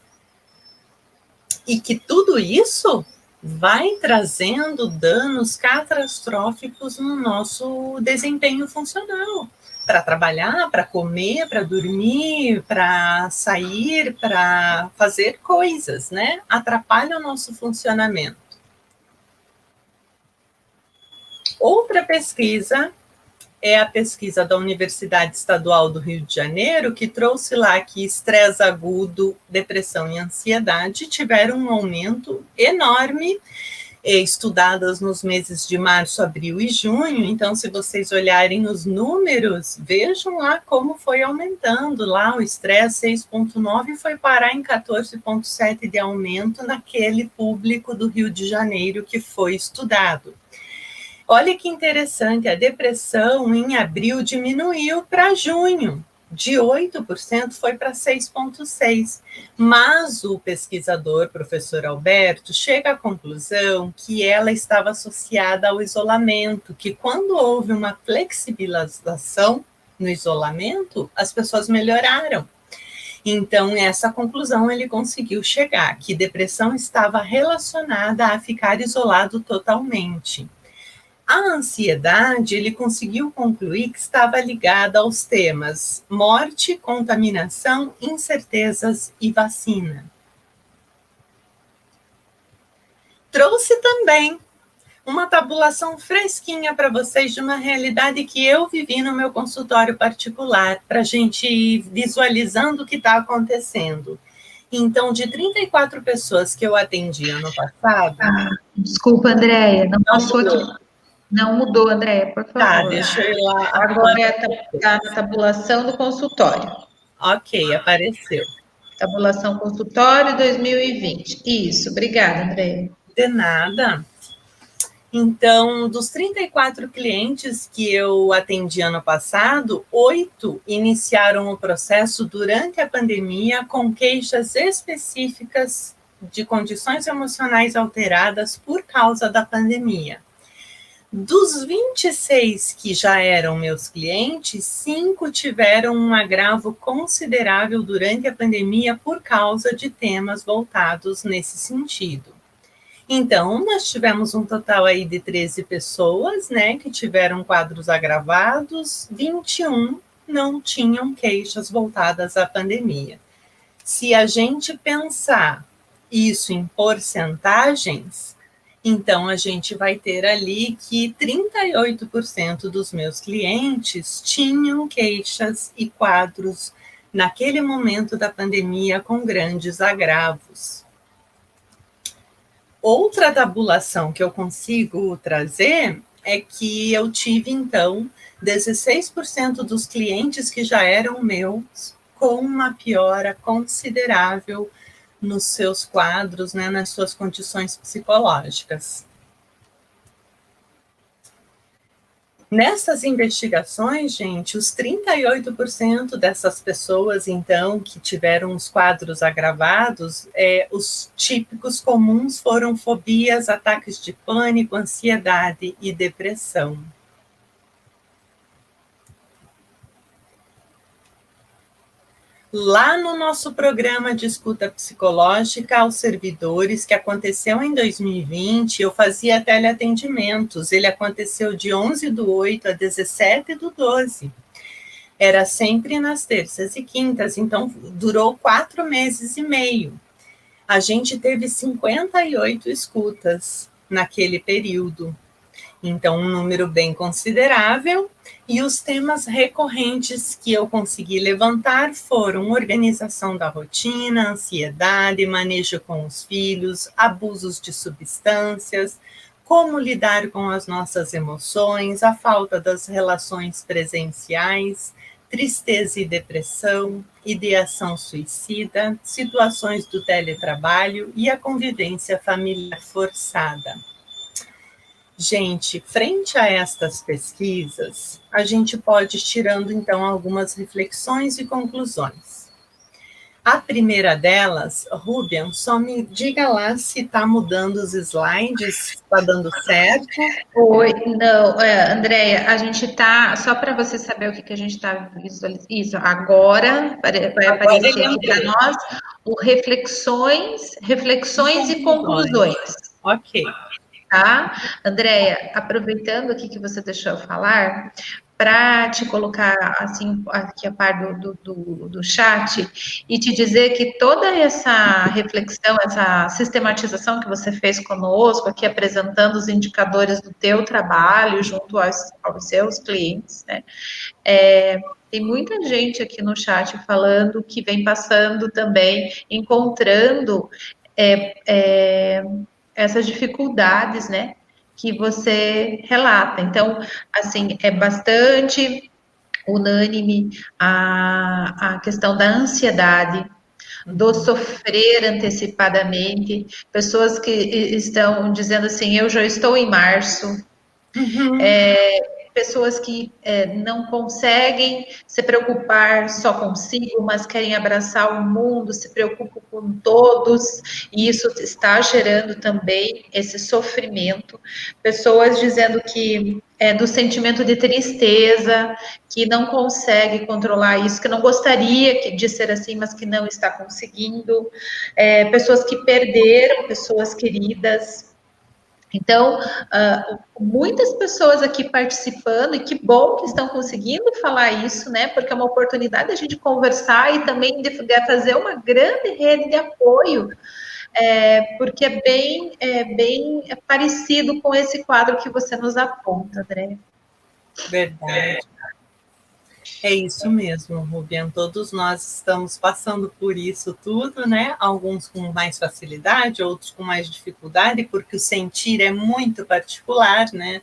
E que tudo isso vai trazendo danos catastróficos no nosso desempenho funcional. Para trabalhar, para comer, para dormir, para sair, para fazer coisas, né? Atrapalha o nosso funcionamento. Outra pesquisa é a pesquisa da Universidade Estadual do Rio de Janeiro, que trouxe lá que estresse agudo, depressão e ansiedade tiveram um aumento enorme, estudadas nos meses de março, abril e junho. Então, se vocês olharem os números, vejam lá como foi aumentando. Lá o estresse 6,9 foi parar em 14,7 de aumento naquele público do Rio de Janeiro que foi estudado. Olha que interessante, a depressão em abril diminuiu para junho, de 8% foi para 6,6%. Mas o pesquisador, professor Alberto, chega à conclusão que ela estava associada ao isolamento, que quando houve uma flexibilização no isolamento, as pessoas melhoraram. Então, essa conclusão ele conseguiu chegar, que depressão estava relacionada a ficar isolado totalmente. A ansiedade, ele conseguiu concluir que estava ligada aos temas morte, contaminação, incertezas e vacina. Trouxe também uma tabulação fresquinha para vocês de uma realidade que eu vivi no meu consultório particular, para a gente ir visualizando o que está acontecendo. Então, de 34 pessoas que eu atendi ano passado... Desculpa, Andréia, não passou aqui. Não mudou, Andréia, por favor. Tá, deixa eu ir lá. Agora está na tabulação do consultório. Ok, apareceu. Tabulação consultório 2020. Isso, obrigada, Andréia. De nada. Então, dos 34 clientes que eu atendi ano passado, 8 iniciaram o processo durante a pandemia com queixas específicas de condições emocionais alteradas por causa da pandemia. Dos 26 que já eram meus clientes, 5 tiveram um agravo considerável durante a pandemia por causa de temas voltados nesse sentido. Então, nós tivemos um total aí de 13 pessoas, né, que tiveram quadros agravados, 21 não tinham queixas voltadas à pandemia. Se a gente pensar isso em porcentagens, Então, a gente vai ter ali que 38% dos meus clientes tinham queixas e quadros naquele momento da pandemia com grandes agravos. Outra tabulação que eu consigo trazer é que eu tive, então, 16% dos clientes que já eram meus com uma piora considerável nos seus quadros, né, nas suas condições psicológicas. Nessas investigações, gente, os 38% dessas pessoas, então, que tiveram os quadros agravados, os típicos comuns foram fobias, ataques de pânico, ansiedade e depressão. Lá no nosso programa de escuta psicológica aos servidores, que aconteceu em 2020, eu fazia teleatendimentos. Ele aconteceu de 11/8 a 17/12. Era sempre nas terças e quintas, então durou 4 meses e meio. A gente teve 58 escutas naquele período. Então, um número bem considerável, e os temas recorrentes que eu consegui levantar foram organização da rotina, ansiedade, manejo com os filhos, abusos de substâncias, como lidar com as nossas emoções, a falta das relações presenciais, tristeza e depressão, ideação suicida, situações do teletrabalho e a convivência familiar forçada. Gente, frente a estas pesquisas, a gente pode ir tirando, então, algumas reflexões e conclusões. A primeira delas, Rubian, só me diga lá se está mudando os slides, está dando certo. Oi, não, Andréia, a gente está, só para você saber o que a gente está visualizando, isso, agora vai aparecer aqui para nós o reflexões e conclusões. Ok. Tá? Andréia, aproveitando aqui que você deixou eu falar, para te colocar assim aqui a par do chat e te dizer que toda essa reflexão, essa sistematização que você fez conosco, aqui apresentando os indicadores do teu trabalho junto aos seus clientes, né? Tem muita gente aqui no chat falando que vem passando também, encontrando essas dificuldades, né, que você relata. Então, assim, é bastante unânime a questão da ansiedade, do sofrer antecipadamente, pessoas que estão dizendo assim, eu já estou em março, pessoas que não conseguem se preocupar só consigo, mas querem abraçar o mundo, se preocupam com todos, e isso está gerando também esse sofrimento. Pessoas dizendo que do sentimento de tristeza, que não consegue controlar isso, que não gostaria de ser assim, mas que não está conseguindo. Pessoas que perderam pessoas queridas. Então, muitas pessoas aqui participando, e que bom que estão conseguindo falar isso, né? Porque é uma oportunidade a gente conversar e também de fazer uma grande rede de apoio, porque é bem parecido com esse quadro que você nos aponta, André. Verdade. É isso mesmo, Rubian. Todos nós estamos passando por isso tudo, né? Alguns com mais facilidade, outros com mais dificuldade, porque o sentir é muito particular, né?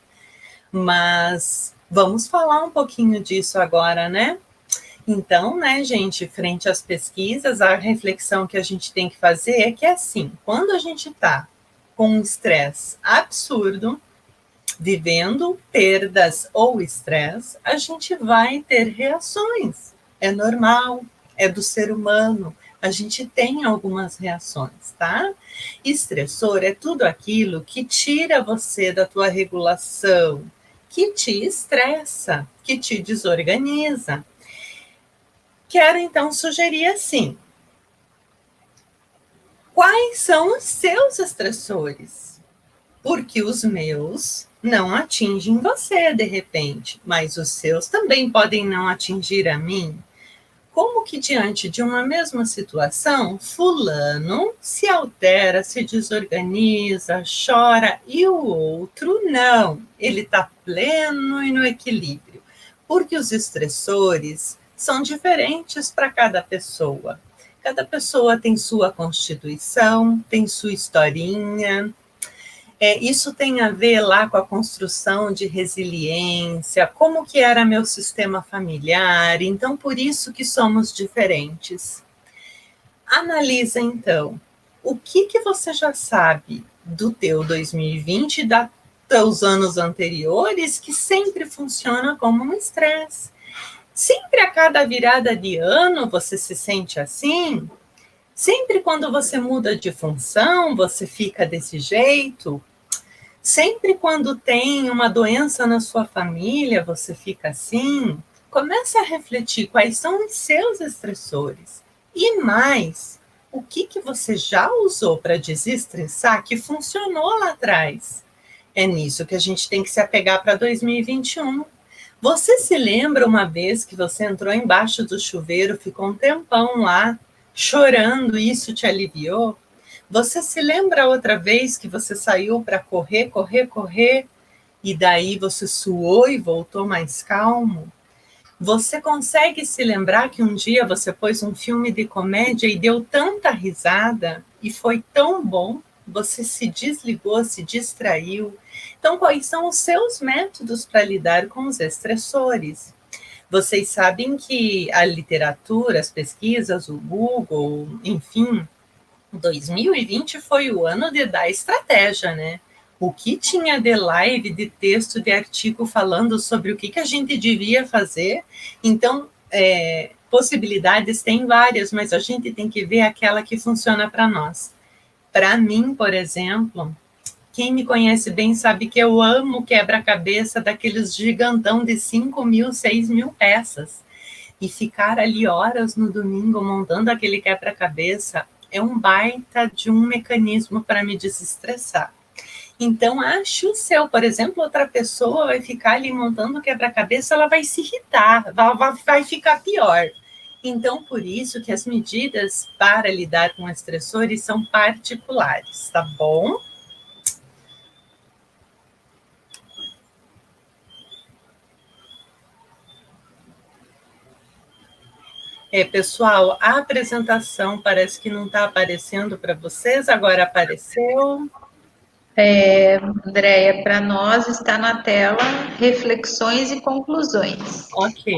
Mas vamos falar um pouquinho disso agora, né? Então, né, gente, frente às pesquisas, a reflexão que a gente tem que fazer é que, assim, quando a gente está com um estresse absurdo, vivendo perdas ou estresse, a gente vai ter reações. É normal, é do ser humano. A gente tem algumas reações, tá? Estressor é tudo aquilo que tira você da tua regulação, que te estressa, que te desorganiza. Quero então sugerir assim: quais são os seus estressores? Porque os meus não atingem você de repente, mas os seus também podem não atingir a mim. como que diante de uma mesma situação, fulano se altera, se desorganiza, chora, e o outro não, ele está pleno e no equilíbrio, porque os estressores são diferentes para cada pessoa. Cada pessoa tem sua constituição, tem sua historinha. Isso tem a ver lá com a construção de resiliência, como que era meu sistema familiar, então por isso que somos diferentes. Analisa então, o que você já sabe do teu 2020 e dos teus anos anteriores que sempre funciona como um estresse. Sempre a cada virada de ano você se sente assim? Sempre quando você muda de função, você fica desse jeito? Sempre quando tem uma doença na sua família, você fica assim? Comece a refletir quais são os seus estressores. E mais, o que você já usou para desestressar que funcionou lá atrás? É nisso que a gente tem que se apegar para 2021. Você se lembra uma vez que você entrou embaixo do chuveiro, ficou um tempão lá, chorando, e isso te aliviou? Você se lembra outra vez que você saiu para correr, e daí você suou e voltou mais calmo? Você consegue se lembrar que um dia você pôs um filme de comédia e deu tanta risada e foi tão bom? Você se desligou, se distraiu. Então, quais são os seus métodos para lidar com os estressores? Vocês sabem que a literatura, as pesquisas, o Google, enfim, 2020 foi o ano de dar estratégia, né? O que tinha de live, de texto, de artigo falando sobre o que a gente devia fazer. Então, possibilidades tem várias, mas a gente tem que ver aquela que funciona para nós. Para mim, por exemplo, quem me conhece bem sabe que eu amo quebra-cabeça daqueles gigantão de 5.000, 6.000 peças. E ficar ali horas no domingo montando aquele quebra-cabeça é um baita de um mecanismo para me desestressar. Então, ache o seu. Por exemplo, outra pessoa vai ficar ali montando quebra-cabeça, ela vai se irritar, vai ficar pior. Então, por isso que as medidas para lidar com estressores são particulares, tá bom? Pessoal, a apresentação parece que não está aparecendo para vocês, agora apareceu. Andréia, para nós está na tela reflexões e conclusões. Ok.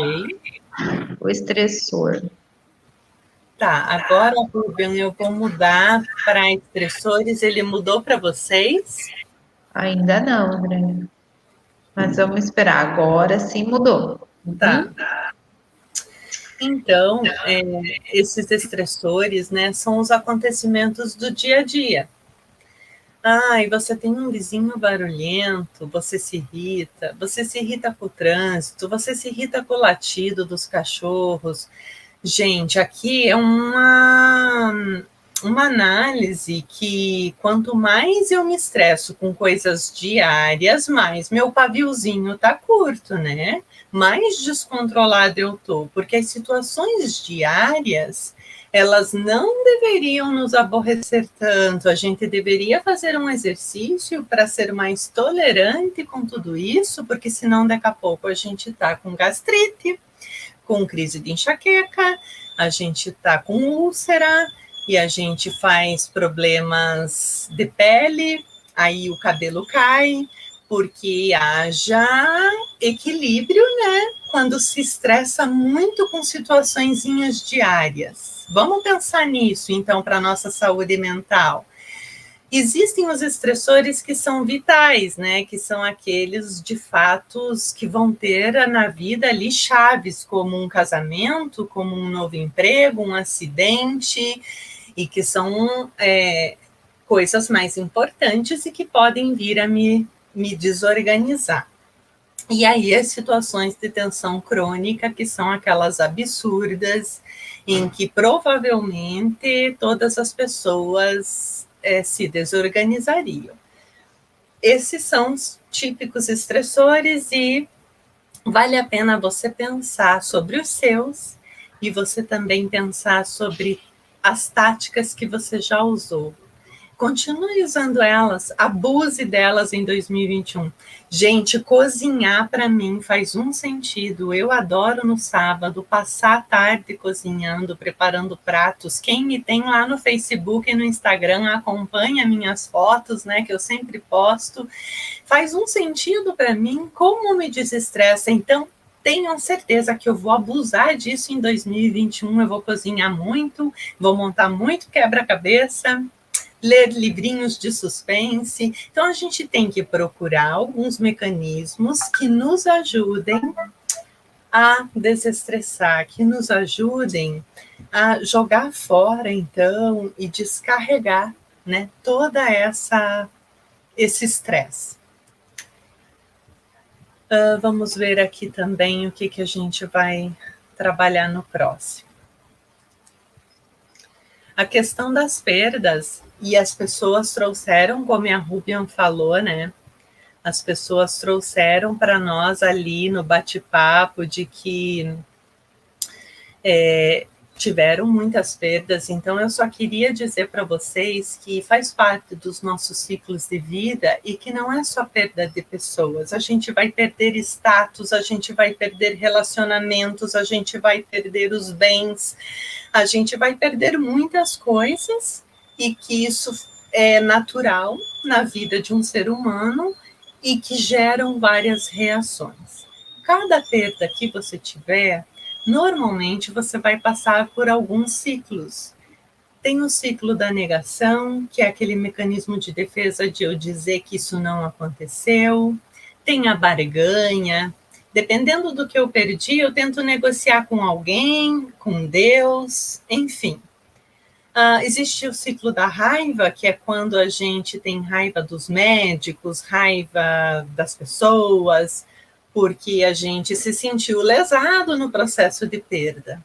O estressor. Tá, agora, Ruben, eu vou mudar para estressores. Ele mudou para vocês? Ainda não, Andréia. Mas vamos esperar. Agora sim mudou. Tá. Então, esses estressores, né, são os acontecimentos do dia a dia. E você tem um vizinho barulhento, você se irrita com o trânsito, você se irrita com o latido dos cachorros. Gente, aqui é uma análise que quanto mais eu me estresso com coisas diárias, mais meu paviozinho tá curto, né? Mais descontrolado eu tô, porque as situações diárias, elas não deveriam nos aborrecer tanto. A gente deveria fazer um exercício para ser mais tolerante com tudo isso, porque senão daqui a pouco a gente tá com gastrite, com crise de enxaqueca, a gente tá com úlcera, e a gente faz problemas de pele, aí o cabelo cai, porque haja equilíbrio, né? Quando se estressa muito com situaçõezinhas diárias. Vamos pensar nisso, então, para a nossa saúde mental. Existem os estressores que são vitais, né? Que são aqueles, de fatos, que vão ter na vida ali chaves, como um casamento, como um novo emprego, um acidente, e que são coisas mais importantes e que podem vir a me desorganizar. E aí as situações de tensão crônica, que são aquelas absurdas, em que provavelmente todas as pessoas se desorganizariam. Esses são os típicos estressores e vale a pena você pensar sobre os seus e você também pensar sobre as táticas que você já usou. Continue usando elas, abuse delas em 2021. Gente, cozinhar para mim faz um sentido. Eu adoro no sábado passar a tarde cozinhando, preparando pratos. Quem me tem lá no Facebook e no Instagram acompanha minhas fotos, né, que eu sempre posto. Faz um sentido para mim, como me desestressa. Então, tenham certeza que eu vou abusar disso em 2021. Eu vou cozinhar muito, vou montar muito quebra-cabeça, ler livrinhos de suspense. Então, a gente tem que procurar alguns mecanismos que nos ajudem a desestressar, que nos ajudem a jogar fora, então, e descarregar, né, toda esse estresse. Vamos ver aqui também o que a gente vai trabalhar no próximo. A questão das perdas, e as pessoas trouxeram, como a Rubian falou, né? As pessoas trouxeram para nós ali no bate-papo de que tiveram muitas perdas. Então, eu só queria dizer para vocês que faz parte dos nossos ciclos de vida e que não é só perda de pessoas. A gente vai perder status, a gente vai perder relacionamentos, a gente vai perder os bens, a gente vai perder muitas coisas, e que isso é natural na vida de um ser humano e que geram várias reações. Cada perda que você tiver, normalmente você vai passar por alguns ciclos. Tem o ciclo da negação, que é aquele mecanismo de defesa de eu dizer que isso não aconteceu. Tem a barganha. Dependendo do que eu perdi, eu tento negociar com alguém, com Deus, enfim. Existe o ciclo da raiva, que é quando a gente tem raiva dos médicos, raiva das pessoas, porque a gente se sentiu lesado no processo de perda.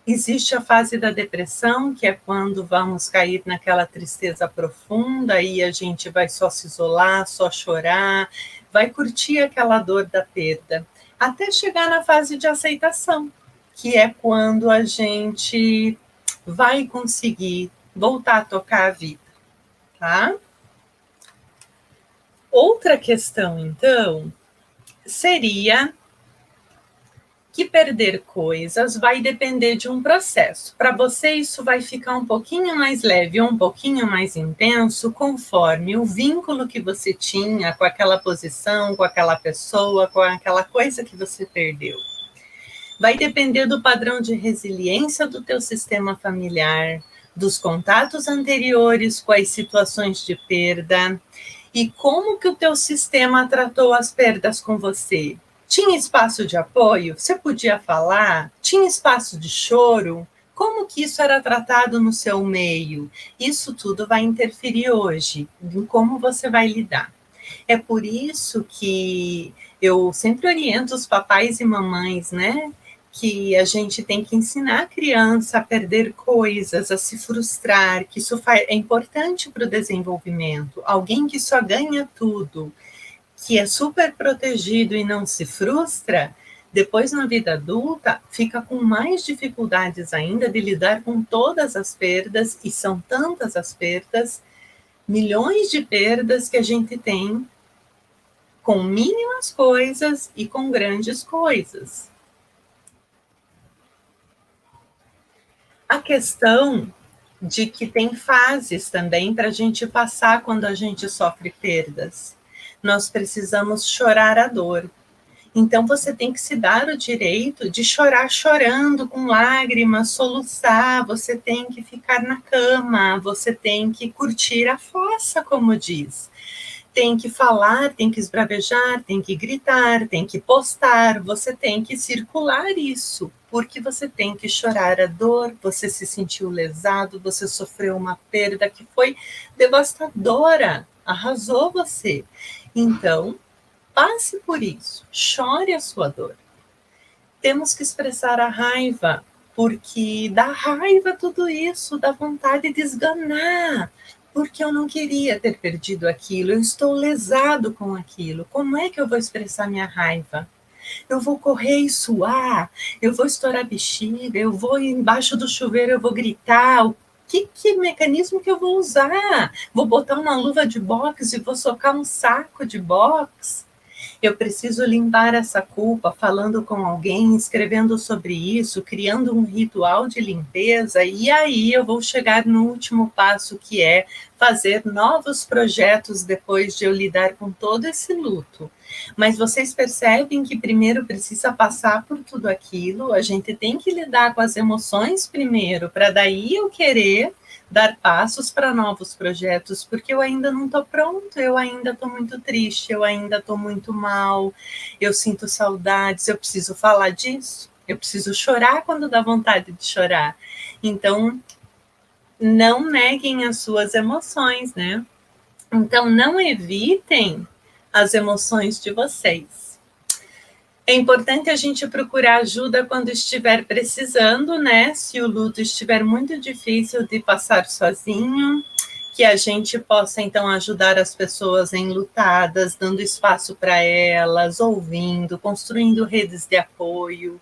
Existe a fase da depressão, que é quando vamos cair naquela tristeza profunda e a gente vai só se isolar, só chorar, vai curtir aquela dor da perda, até chegar na fase de aceitação, que é quando a gente vai conseguir voltar a tocar a vida, tá? Outra questão, então, seria que perder coisas vai depender de um processo. Para você, isso vai ficar um pouquinho mais leve ou um pouquinho mais intenso, conforme o vínculo que você tinha com aquela posição, com aquela pessoa, com aquela coisa que você perdeu. Vai depender do padrão de resiliência do teu sistema familiar, dos contatos anteriores com as situações de perda, e como que o teu sistema tratou as perdas com você. Tinha espaço de apoio? Você podia falar? Tinha espaço de choro? Como que isso era tratado no seu meio? Isso tudo vai interferir hoje em como você vai lidar. É por isso que eu sempre oriento os papais e mamães, né? Que a gente tem que ensinar a criança a perder coisas, a se frustrar, que isso é importante para o desenvolvimento. Alguém que só ganha tudo, que é super protegido e não se frustra, depois na vida adulta fica com mais dificuldades ainda de lidar com todas as perdas, e são tantas as perdas, milhões de perdas que a gente tem com mínimas coisas e com grandes coisas. A questão de que tem fases também para a gente passar quando a gente sofre perdas. Nós precisamos chorar a dor. Então, você tem que se dar o direito de chorar chorando, com lágrimas, soluçar, você tem que ficar na cama, você tem que curtir a fossa, como diz. Tem que falar, tem que esbravejar, tem que gritar, tem que postar, você tem que circular isso, porque você tem que chorar a dor, você se sentiu lesado, você sofreu uma perda que foi devastadora, arrasou você. Então, passe por isso, chore a sua dor. Temos que expressar a raiva, porque dá raiva tudo isso, dá vontade de esganar, porque eu não queria ter perdido aquilo, eu estou lesado com aquilo. Como é que eu vou expressar minha raiva? Eu vou correr e suar, eu vou estourar bexiga, eu vou embaixo do chuveiro, eu vou gritar. Que mecanismo que eu vou usar? Vou botar uma luva de boxe e vou socar um saco de boxe? Eu preciso limpar essa culpa falando com alguém, escrevendo sobre isso, criando um ritual de limpeza, e aí eu vou chegar no último passo, que é fazer novos projetos depois de eu lidar com todo esse luto. Mas vocês percebem que primeiro precisa passar por tudo aquilo, a gente tem que lidar com as emoções primeiro, para daí eu querer dar passos para novos projetos, porque eu ainda não estou pronto, eu ainda estou muito triste, eu ainda estou muito mal, eu sinto saudades, eu preciso falar disso, eu preciso chorar quando dá vontade de chorar. Então, não neguem as suas emoções, né? Então, não evitem as emoções de vocês. É importante a gente procurar ajuda quando estiver precisando, né? Se o luto estiver muito difícil de passar sozinho, que a gente possa, então, ajudar as pessoas enlutadas, dando espaço para elas, ouvindo, construindo redes de apoio.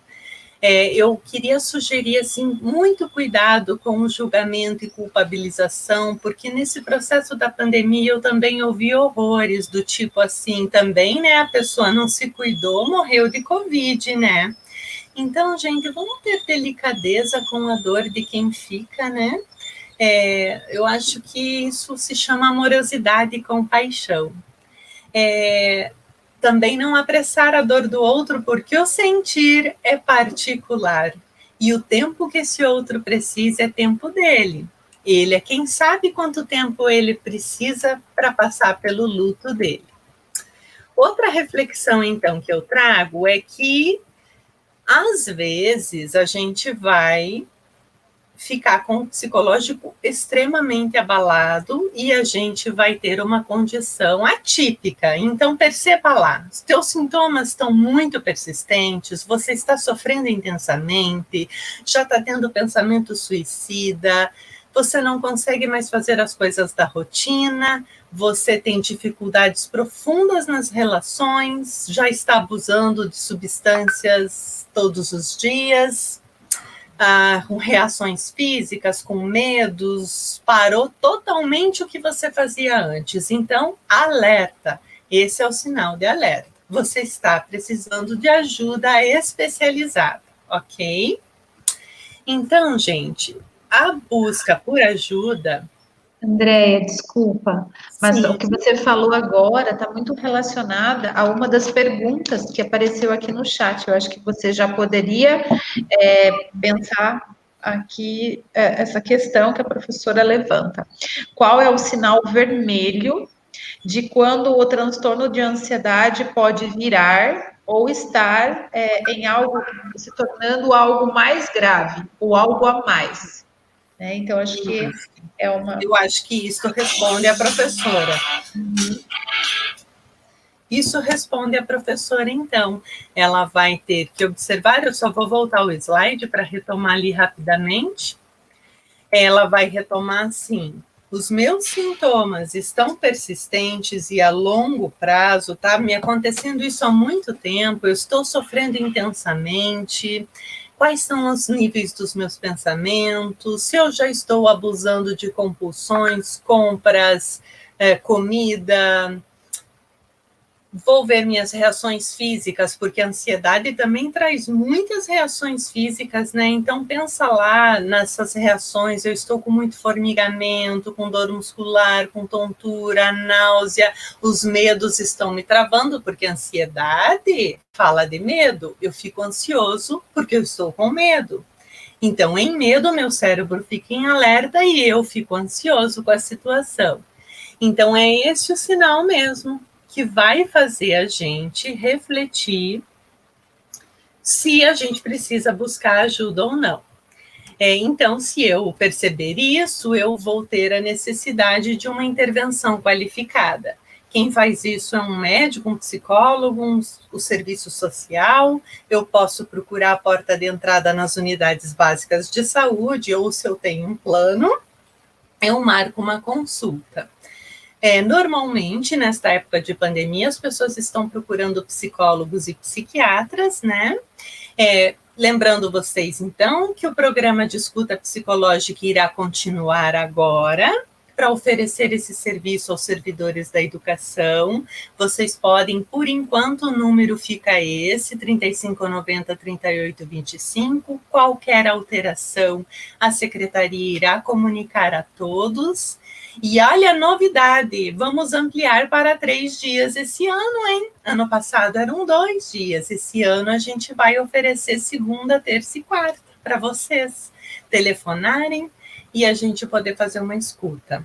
Eu queria sugerir, assim, muito cuidado com o julgamento e culpabilização, porque nesse processo da pandemia eu também ouvi horrores do tipo assim, também, né, a pessoa não se cuidou, morreu de Covid, né? Então, gente, vamos ter delicadeza com a dor de quem fica, né? Eu acho que isso se chama amorosidade e compaixão. Também não apressar a dor do outro, porque o sentir é particular. E o tempo que esse outro precisa é tempo dele. Ele é quem sabe quanto tempo ele precisa para passar pelo luto dele. Outra reflexão, então, que eu trago é que, às vezes, a gente vai ficar com o psicológico extremamente abalado e a gente vai ter uma condição atípica. Então, perceba lá, os teus sintomas estão muito persistentes, você está sofrendo intensamente, já está tendo pensamento suicida, você não consegue mais fazer as coisas da rotina, você tem dificuldades profundas nas relações, já está abusando de substâncias todos os dias, com reações físicas, com medos, parou totalmente o que você fazia antes. Então, alerta, esse é o sinal de alerta. Você está precisando de ajuda especializada, ok? Então, gente, a busca por ajuda... Andréia, desculpa, mas o Sim. que você falou agora está muito relacionada a uma das perguntas que apareceu aqui no chat. Eu acho que você já poderia pensar aqui essa questão que a professora levanta. Qual é o sinal vermelho de quando o transtorno de ansiedade pode virar ou estar em algo, se tornando algo mais grave, ou algo a mais? Então, acho que é uma... Eu acho que isso responde à professora. Isso responde à professora, então. Ela vai ter que observar, eu só vou voltar o slide para retomar ali rapidamente. Ela vai retomar assim: os meus sintomas estão persistentes e a longo prazo, tá me acontecendo isso há muito tempo, eu estou sofrendo intensamente. Quais são os níveis dos meus pensamentos? Se eu já estou abusando de compulsões, compras, comida... Vou ver minhas reações físicas, porque a ansiedade também traz muitas reações físicas, né? Então, pensa lá nessas reações. Eu estou com muito formigamento, com dor muscular, com tontura, náusea. Os medos estão me travando, porque a ansiedade fala de medo. Eu fico ansioso porque eu estou com medo. Então, em medo, meu cérebro fica em alerta e eu fico ansioso com a situação. Então, é esse o sinal mesmo que vai fazer a gente refletir se a gente precisa buscar ajuda ou não. Então, se eu perceber isso, eu vou ter a necessidade de uma intervenção qualificada. Quem faz isso é um médico, um psicólogo, o serviço social. Eu posso procurar a porta de entrada nas unidades básicas de saúde, ou se eu tenho um plano, eu marco uma consulta. Normalmente, nesta época de pandemia, as pessoas estão procurando psicólogos e psiquiatras, né? Lembrando vocês, então, que o programa de escuta psicológica irá continuar agora para oferecer esse serviço aos servidores da educação. Vocês podem, por enquanto, o número fica esse, 3590-3825. Qualquer alteração, a secretaria irá comunicar a todos. E olha a novidade, vamos ampliar para 3 dias esse ano, hein? Ano passado eram 2 dias, esse ano a gente vai oferecer segunda, terça e quarta para vocês telefonarem e a gente poder fazer uma escuta.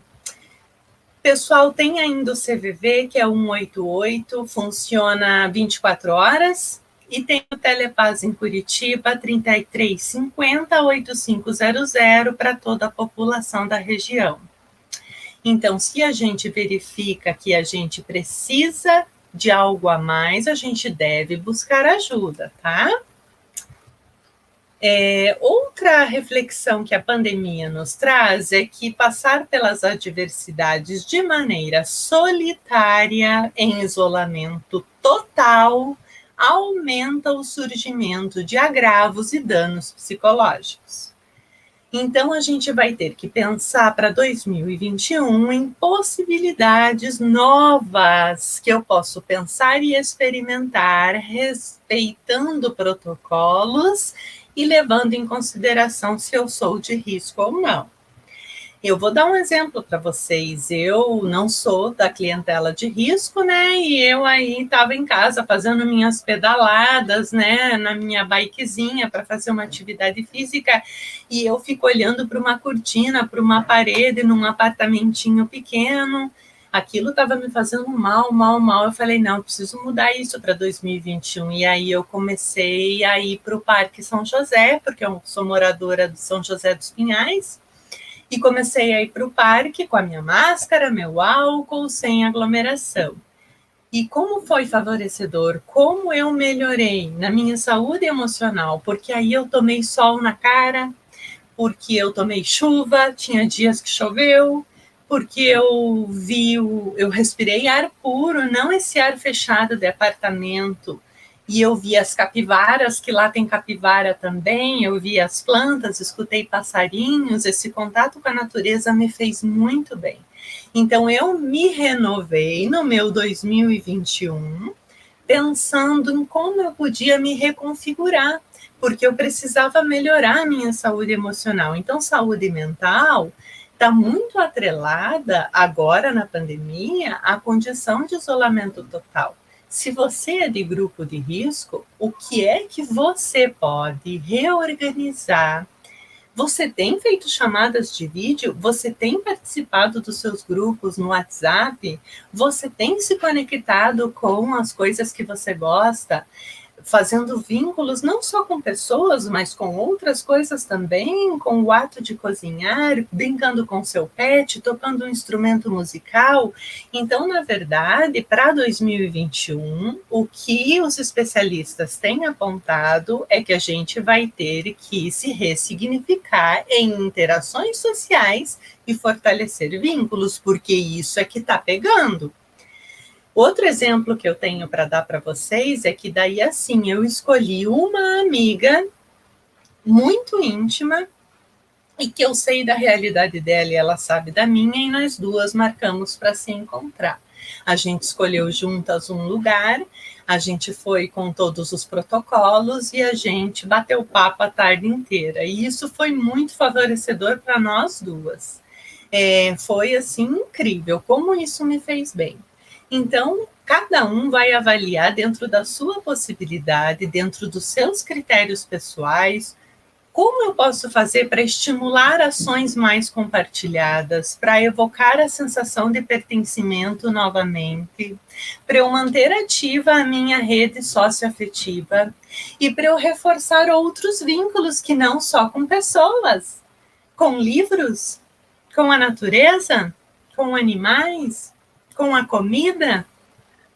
Pessoal, tem ainda o CVV, que é 188, funciona 24 horas, e tem o Telepaz em Curitiba, 3350-8500, para toda a população da região. Então, se a gente verifica que a gente precisa de algo a mais, a gente deve buscar ajuda, tá? Outra reflexão que a pandemia nos traz é que passar pelas adversidades de maneira solitária, em isolamento total, aumenta o surgimento de agravos e danos psicológicos. Então, a gente vai ter que pensar para 2021 em possibilidades novas que eu posso pensar e experimentar, respeitando protocolos e levando em consideração se eu sou de risco ou não. Eu vou dar um exemplo para vocês. Eu não sou da clientela de risco, né? E eu aí estava em casa fazendo minhas pedaladas, né? Na minha bikezinha para fazer uma atividade física. E eu fico olhando para uma cortina, para uma parede, num apartamentinho pequeno. Aquilo estava me fazendo mal. Eu falei, não, eu preciso mudar isso para 2021. E aí eu comecei a ir para o Parque São José, porque eu sou moradora de São José dos Pinhais. E comecei a ir para o parque com a minha máscara, meu álcool, sem aglomeração. E como foi favorecedor, como eu melhorei na minha saúde emocional, porque aí eu tomei sol na cara, porque eu tomei chuva, tinha dias que choveu, porque eu respirei ar puro, não esse ar fechado de apartamento, e eu vi as capivaras, que lá tem capivara também, eu vi as plantas, escutei passarinhos, esse contato com a natureza me fez muito bem. Então, eu me renovei no meu 2021, pensando em como eu podia me reconfigurar, porque eu precisava melhorar a minha saúde emocional. Então, saúde mental está muito atrelada, agora na pandemia, à condição de isolamento total. Se você é de grupo de risco, o que é que você pode reorganizar? Você tem feito chamadas de vídeo? Você tem participado dos seus grupos no WhatsApp? Você tem se conectado com as coisas que você gosta? Fazendo vínculos não só com pessoas, mas com outras coisas também, com o ato de cozinhar, brincando com seu pet, tocando um instrumento musical. Então, na verdade, para 2021, o que os especialistas têm apontado é que a gente vai ter que se ressignificar em interações sociais e fortalecer vínculos, porque isso é que está pegando. Outro exemplo que eu tenho para dar para vocês é que daí assim, eu escolhi uma amiga muito íntima e que eu sei da realidade dela e ela sabe da minha, e nós duas marcamos para se encontrar. A gente escolheu juntas um lugar, a gente foi com todos os protocolos e a gente bateu papo a tarde inteira. E isso foi muito favorecedor para nós duas. Foi assim incrível, como isso me fez bem. Então, cada um vai avaliar dentro da sua possibilidade, dentro dos seus critérios pessoais, como eu posso fazer para estimular ações mais compartilhadas, para evocar a sensação de pertencimento novamente, para eu manter ativa a minha rede socioafetiva e para eu reforçar outros vínculos que não só com pessoas, com livros, com a natureza, com animais, com a comida,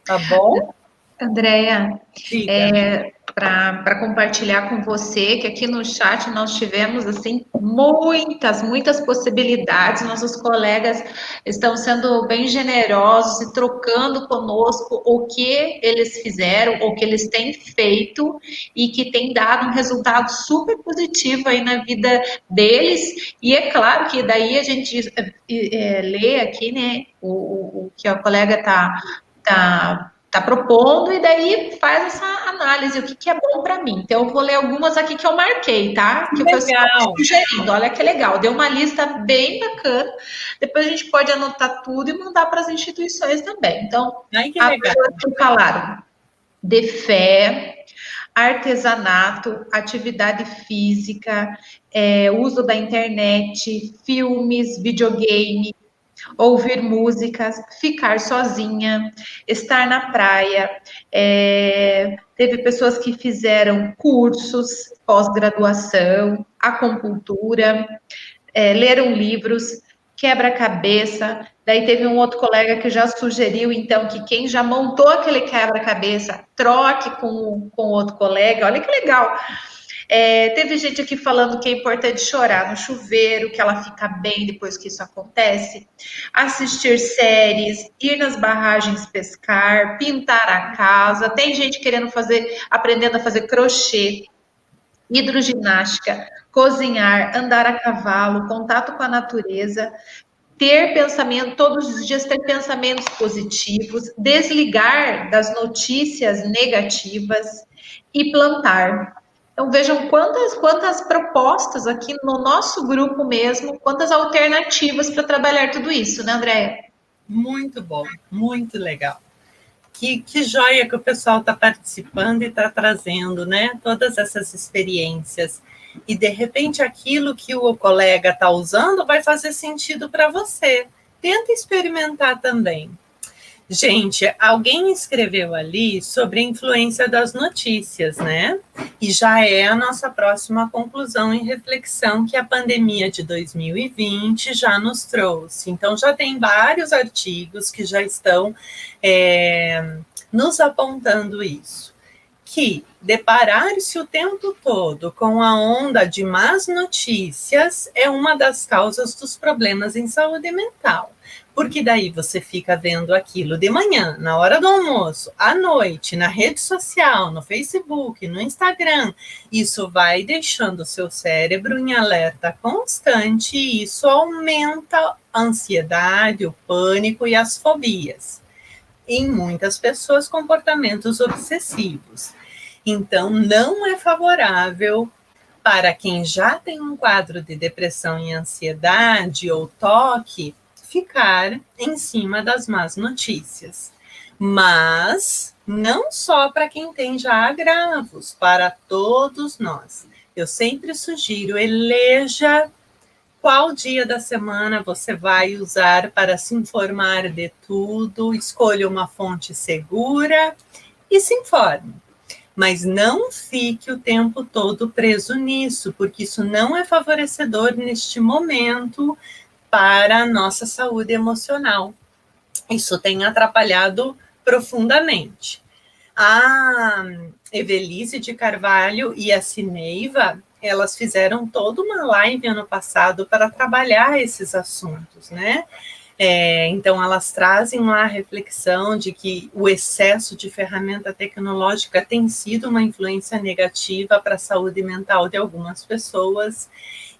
tá bom? Andréia, Diga. para compartilhar com você, que aqui no chat nós tivemos assim muitas possibilidades. Nossos colegas estão sendo bem generosos e trocando conosco o que eles fizeram, o que eles têm feito e que tem dado um resultado super positivo aí na vida deles. E é claro que daí a gente lê aqui, né, o que a colega tá propondo e daí faz essa análise, o que é bom para mim. Então, eu vou ler algumas aqui que eu marquei, tá? Que o pessoal está sugerindo. Olha que legal, deu uma lista bem bacana. Depois a gente pode anotar tudo e mandar para as instituições também. Então, as pessoas que falaram de fé, artesanato, atividade física, uso da internet, filmes, videogame, ouvir músicas, ficar sozinha, estar na praia. Teve pessoas que fizeram cursos, pós-graduação, acupuntura, leram livros, quebra-cabeça. Daí teve um outro colega que já sugeriu, então, que quem já montou aquele quebra-cabeça troque com outro colega. Olha que legal. Teve gente aqui falando que é importante chorar no chuveiro, que ela fica bem depois que isso acontece. Assistir séries, ir nas barragens pescar, pintar a casa. Tem gente querendo aprendendo a fazer crochê, hidroginástica, cozinhar, andar a cavalo, contato com a natureza, ter pensamento, todos os dias ter pensamentos positivos, desligar das notícias negativas e plantar. Então, vejam quantas propostas aqui no nosso grupo mesmo, quantas alternativas para trabalhar tudo isso, né, Andréia? Muito bom, muito legal. Que joia que o pessoal está participando e está trazendo, né? Todas essas experiências. E, de repente, aquilo que o colega está usando vai fazer sentido para você. Tenta experimentar também. Gente, alguém escreveu ali sobre a influência das notícias, né? E já é a nossa próxima conclusão e reflexão que a pandemia de 2020 já nos trouxe. Então, já tem vários artigos que já estão nos apontando isso. Que deparar-se o tempo todo com a onda de más notícias é uma das causas dos problemas em saúde mental. Porque daí você fica vendo aquilo de manhã, na hora do almoço, à noite, na rede social, no Facebook, no Instagram. Isso vai deixando o seu cérebro em alerta constante e isso aumenta a ansiedade, o pânico e as fobias. Em muitas pessoas, comportamentos obsessivos. Então, não é favorável para quem já tem um quadro de depressão e ansiedade ou toque ficar em cima das más notícias. Mas não só para quem tem já agravos, para todos nós. Eu sempre sugiro, eleja qual dia da semana você vai usar para se informar de tudo, escolha uma fonte segura e se informe. Mas não fique o tempo todo preso nisso, porque isso não é favorecedor neste momento para a nossa saúde emocional. Isso tem atrapalhado profundamente. A Evelise de Carvalho e a Cineiva, elas fizeram toda uma live ano passado para trabalhar esses assuntos, né? Então, elas trazem lá a reflexão de que o excesso de ferramenta tecnológica tem sido uma influência negativa para a saúde mental de algumas pessoas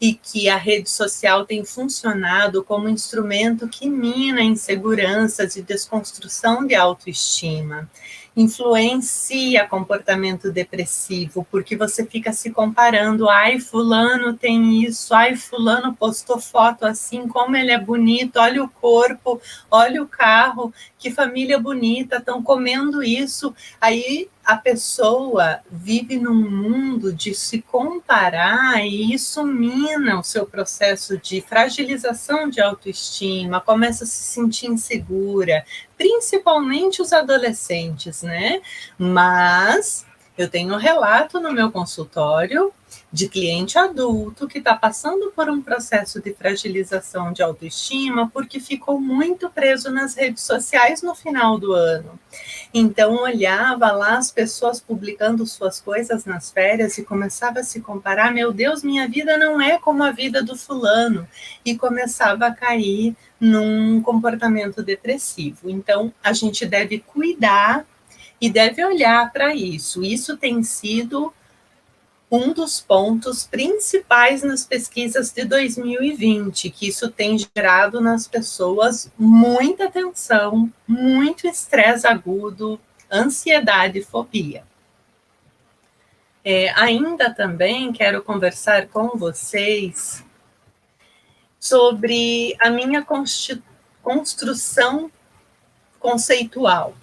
e que a rede social tem funcionado como instrumento que mina inseguranças e desconstrução de autoestima. Influencia comportamento depressivo, porque você fica se comparando, ai, fulano tem isso, ai, fulano postou foto assim, como ele é bonito, olha o corpo, olha o carro, que família bonita, estão comendo isso. Aí a pessoa vive num mundo de se comparar e isso mina o seu processo de fragilização de autoestima, começa a se sentir insegura, principalmente os adolescentes, né? Mas Eu tenho um relato no meu consultório de cliente adulto que está passando por um processo de fragilização de autoestima porque ficou muito preso nas redes sociais no final do ano. Então, olhava lá as pessoas publicando suas coisas nas férias e começava a se comparar, meu Deus, minha vida não é como a vida do fulano, e começava a cair num comportamento depressivo. Então, a gente deve cuidar e deve olhar para isso. Isso tem sido um dos pontos principais nas pesquisas de 2020, que isso tem gerado nas pessoas muita tensão, muito estresse agudo, ansiedade e fobia. Ainda também quero conversar com vocês sobre a minha construção conceitual.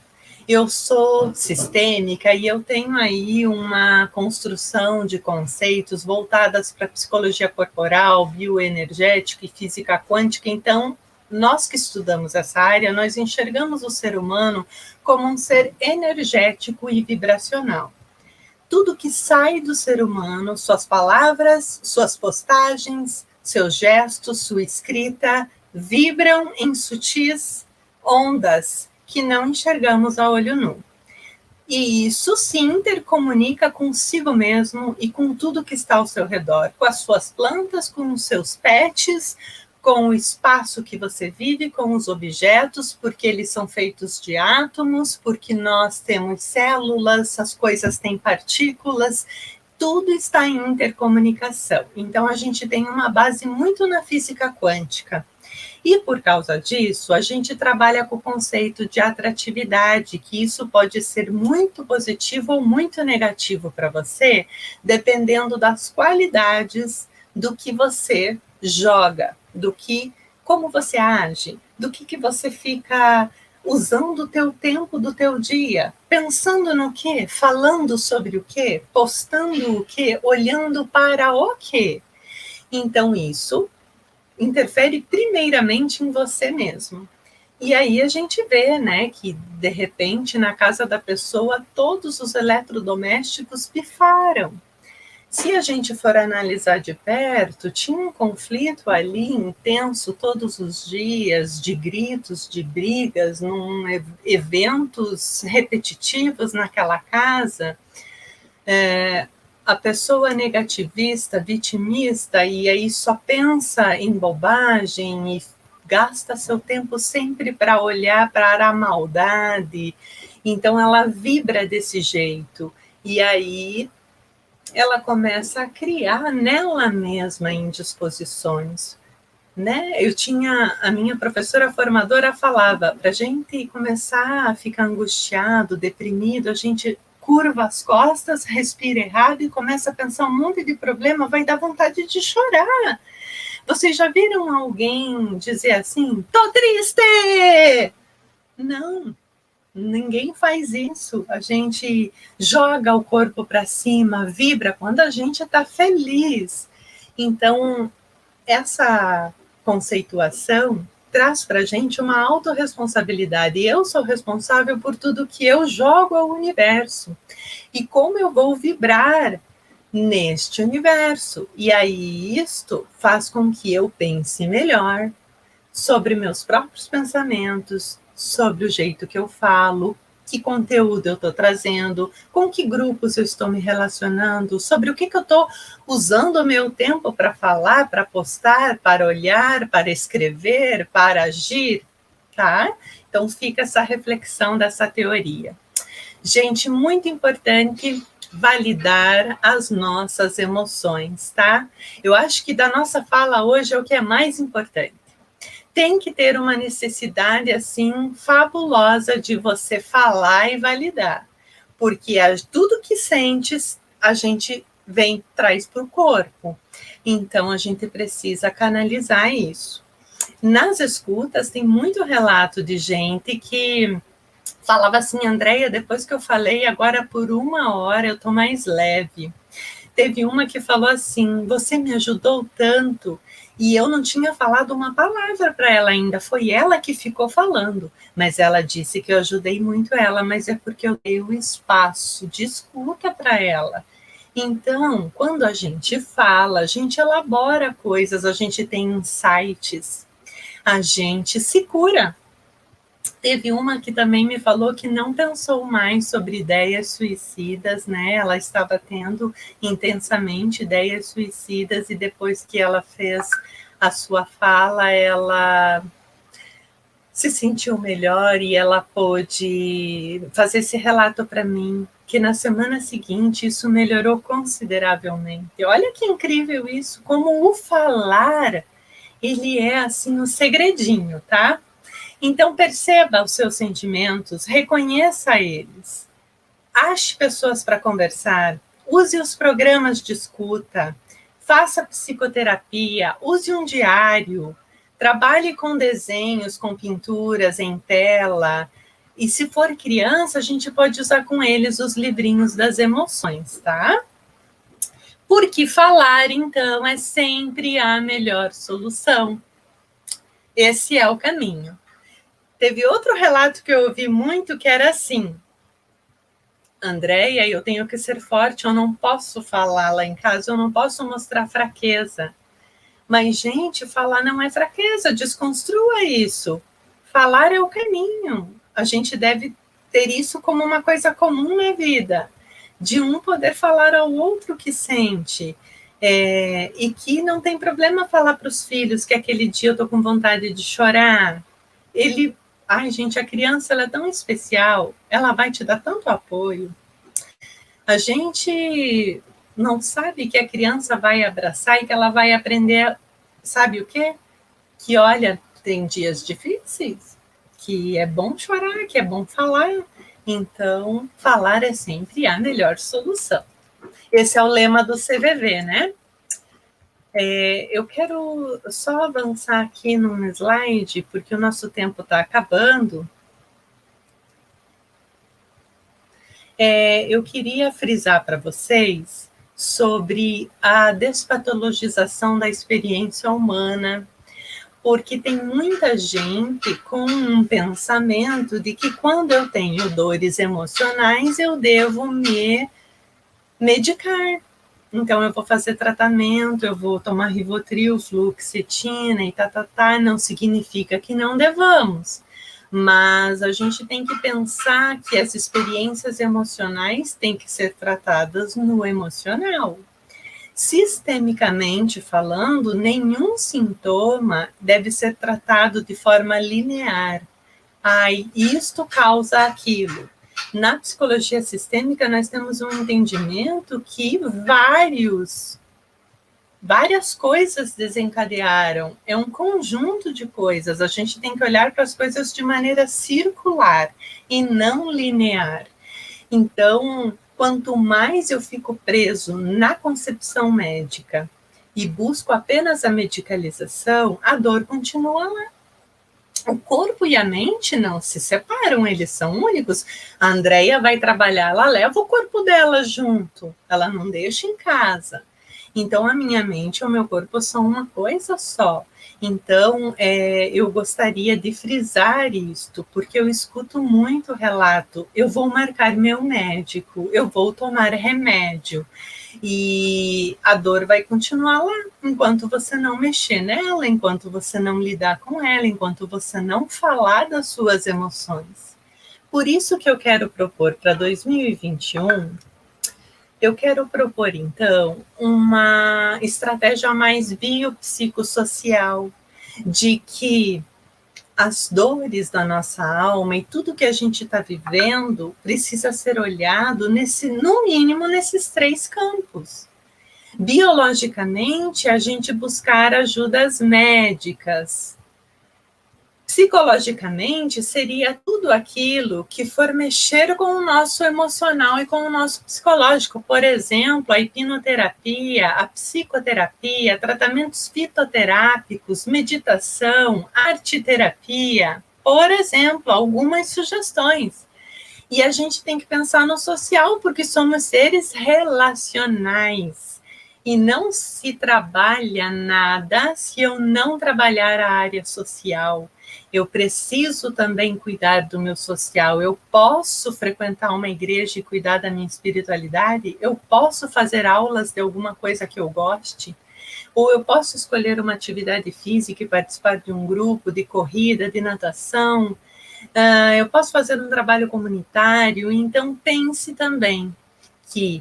Eu sou sistêmica e eu tenho aí uma construção de conceitos voltadas para psicologia corporal, bioenergética e física quântica. Então, nós que estudamos essa área, nós enxergamos o ser humano como um ser energético e vibracional. Tudo que sai do ser humano, suas palavras, suas postagens, seus gestos, sua escrita, vibram em sutis ondas que não enxergamos a olho nu. E isso se intercomunica consigo mesmo e com tudo que está ao seu redor, com as suas plantas, com os seus pets, com o espaço que você vive, com os objetos, porque eles são feitos de átomos, porque nós temos células, as coisas têm partículas, tudo está em intercomunicação. Então, a gente tem uma base muito na física quântica. E por causa disso, a gente trabalha com o conceito de atratividade, que isso pode ser muito positivo ou muito negativo para você, dependendo das qualidades do que você joga, como você age, do que você fica usando o teu tempo do teu dia, pensando no quê, falando sobre o quê, postando o quê, olhando para o quê. Então, isso interfere primeiramente em você mesmo. E aí a gente vê, né, que de repente na casa da pessoa todos os eletrodomésticos pifaram. Se a gente for analisar de perto, tinha um conflito ali intenso todos os dias, de gritos, de brigas, eventos repetitivos naquela casa. A pessoa negativista, vitimista, e aí só pensa em bobagem e gasta seu tempo sempre para olhar para a maldade. Então ela vibra desse jeito. E aí ela começa a criar nela mesma indisposições. Né? A minha professora formadora falava, para a gente começar a ficar angustiado, deprimido, a gente curva as costas, respira errado e começa a pensar um monte de problema, vai dar vontade de chorar. Vocês já viram alguém dizer assim, tô triste? Não, ninguém faz isso. A gente joga o corpo para cima, vibra quando a gente está feliz. Então, essa conceituação traz para a gente uma autorresponsabilidade. Eu sou responsável por tudo que eu jogo ao universo. E como eu vou vibrar neste universo. E aí isto faz com que eu pense melhor sobre meus próprios pensamentos, sobre o jeito que eu falo, que conteúdo eu estou trazendo, com que grupos eu estou me relacionando, sobre o que eu estou usando o meu tempo para falar, para postar, para olhar, para escrever, para agir, tá? Então fica essa reflexão dessa teoria. Gente, muito importante validar as nossas emoções, tá? Eu acho que da nossa fala hoje é o que é mais importante. Tem que ter uma necessidade, assim, fabulosa de você falar e validar. Porque tudo que sentes, a gente traz para o corpo. Então, a gente precisa canalizar isso. Nas escutas, tem muito relato de gente que falava assim, Andréia, depois que eu falei, agora por 1 hora eu estou mais leve. Teve uma que falou assim: você me ajudou tanto, e eu não tinha falado uma palavra para ela ainda, foi ela que ficou falando, mas ela disse que eu ajudei muito ela, mas é porque eu dei o espaço de escuta para ela. Então, quando a gente fala, a gente elabora coisas, a gente tem insights, a gente se cura. Teve uma que também me falou que não pensou mais sobre ideias suicidas, né? Ela estava tendo intensamente ideias suicidas, e depois que ela fez a sua fala, ela se sentiu melhor e ela pôde fazer esse relato para mim, que na semana seguinte isso melhorou consideravelmente. Olha que incrível isso, como o falar, ele é assim um segredinho, tá? Então perceba os seus sentimentos, reconheça eles, ache pessoas para conversar, use os programas de escuta, faça psicoterapia, use um diário, trabalhe com desenhos, com pinturas em tela, e se for criança, a gente pode usar com eles os livrinhos das emoções, tá? Porque falar, então, é sempre a melhor solução. Esse é o caminho. Teve outro relato que eu ouvi muito que era assim: Andréia, eu tenho que ser forte, eu não posso falar lá em casa, eu não posso mostrar fraqueza. Mas, gente, falar não é fraqueza, desconstrua isso. Falar é o caminho. A gente deve ter isso como uma coisa comum na vida, de um poder falar ao outro o que sente. E que não tem problema falar para os filhos que aquele dia eu estou com vontade de chorar. Ai, gente, a criança ela é tão especial, ela vai te dar tanto apoio. A gente não sabe que a criança vai abraçar e que ela vai aprender, sabe o quê? Que, olha, tem dias difíceis, que é bom chorar, que é bom falar. Então, falar é sempre a melhor solução. Esse é o lema do CVV, né? Eu quero só avançar aqui num slide, porque o nosso tempo está acabando. Eu queria frisar para vocês sobre a despatologização da experiência humana, porque tem muita gente com um pensamento de que quando eu tenho dores emocionais, eu devo me medicar. Então, eu vou fazer tratamento, eu vou tomar Rivotril, fluoxetina e não significa que não devamos. Mas a gente tem que pensar que as experiências emocionais têm que ser tratadas no emocional. Sistemicamente falando, nenhum sintoma deve ser tratado de forma linear. Isto causa aquilo. Na psicologia sistêmica, nós temos um entendimento que várias coisas desencadearam. É um conjunto de coisas. A gente tem que olhar para as coisas de maneira circular e não linear. Então, quanto mais eu fico preso na concepção médica e busco apenas a medicalização, a dor continua lá. O corpo e a mente não se separam, eles são únicos. A Andréia vai trabalhar, ela leva o corpo dela junto, ela não deixa em casa. Então, a minha mente e o meu corpo são uma coisa só. Então, eu gostaria de frisar isto, porque eu escuto muito relato, eu vou marcar meu médico, eu vou tomar remédio, e a dor vai continuar lá, enquanto você não mexer nela, enquanto você não lidar com ela, enquanto você não falar das suas emoções. Por isso que eu quero propor para 2021, eu quero propor, então, uma estratégia mais biopsicossocial, de que as dores da nossa alma e tudo que a gente está vivendo precisa ser olhado, no mínimo, nesses 3 campos. Biologicamente, a gente buscar ajudas médicas. Psicologicamente, seria tudo aquilo que for mexer com o nosso emocional e com o nosso psicológico. Por exemplo, a hipnoterapia, a psicoterapia, tratamentos fitoterápicos, meditação, arte-terapia. Por exemplo, algumas sugestões. E a gente tem que pensar no social, porque somos seres relacionais. E não se trabalha nada se eu não trabalhar a área social. Eu preciso também cuidar do meu social. Eu posso frequentar uma igreja e cuidar da minha espiritualidade? Eu posso fazer aulas de alguma coisa que eu goste? Ou eu posso escolher uma atividade física e participar de um grupo de corrida, de natação? Eu posso fazer um trabalho comunitário? Então, pense também que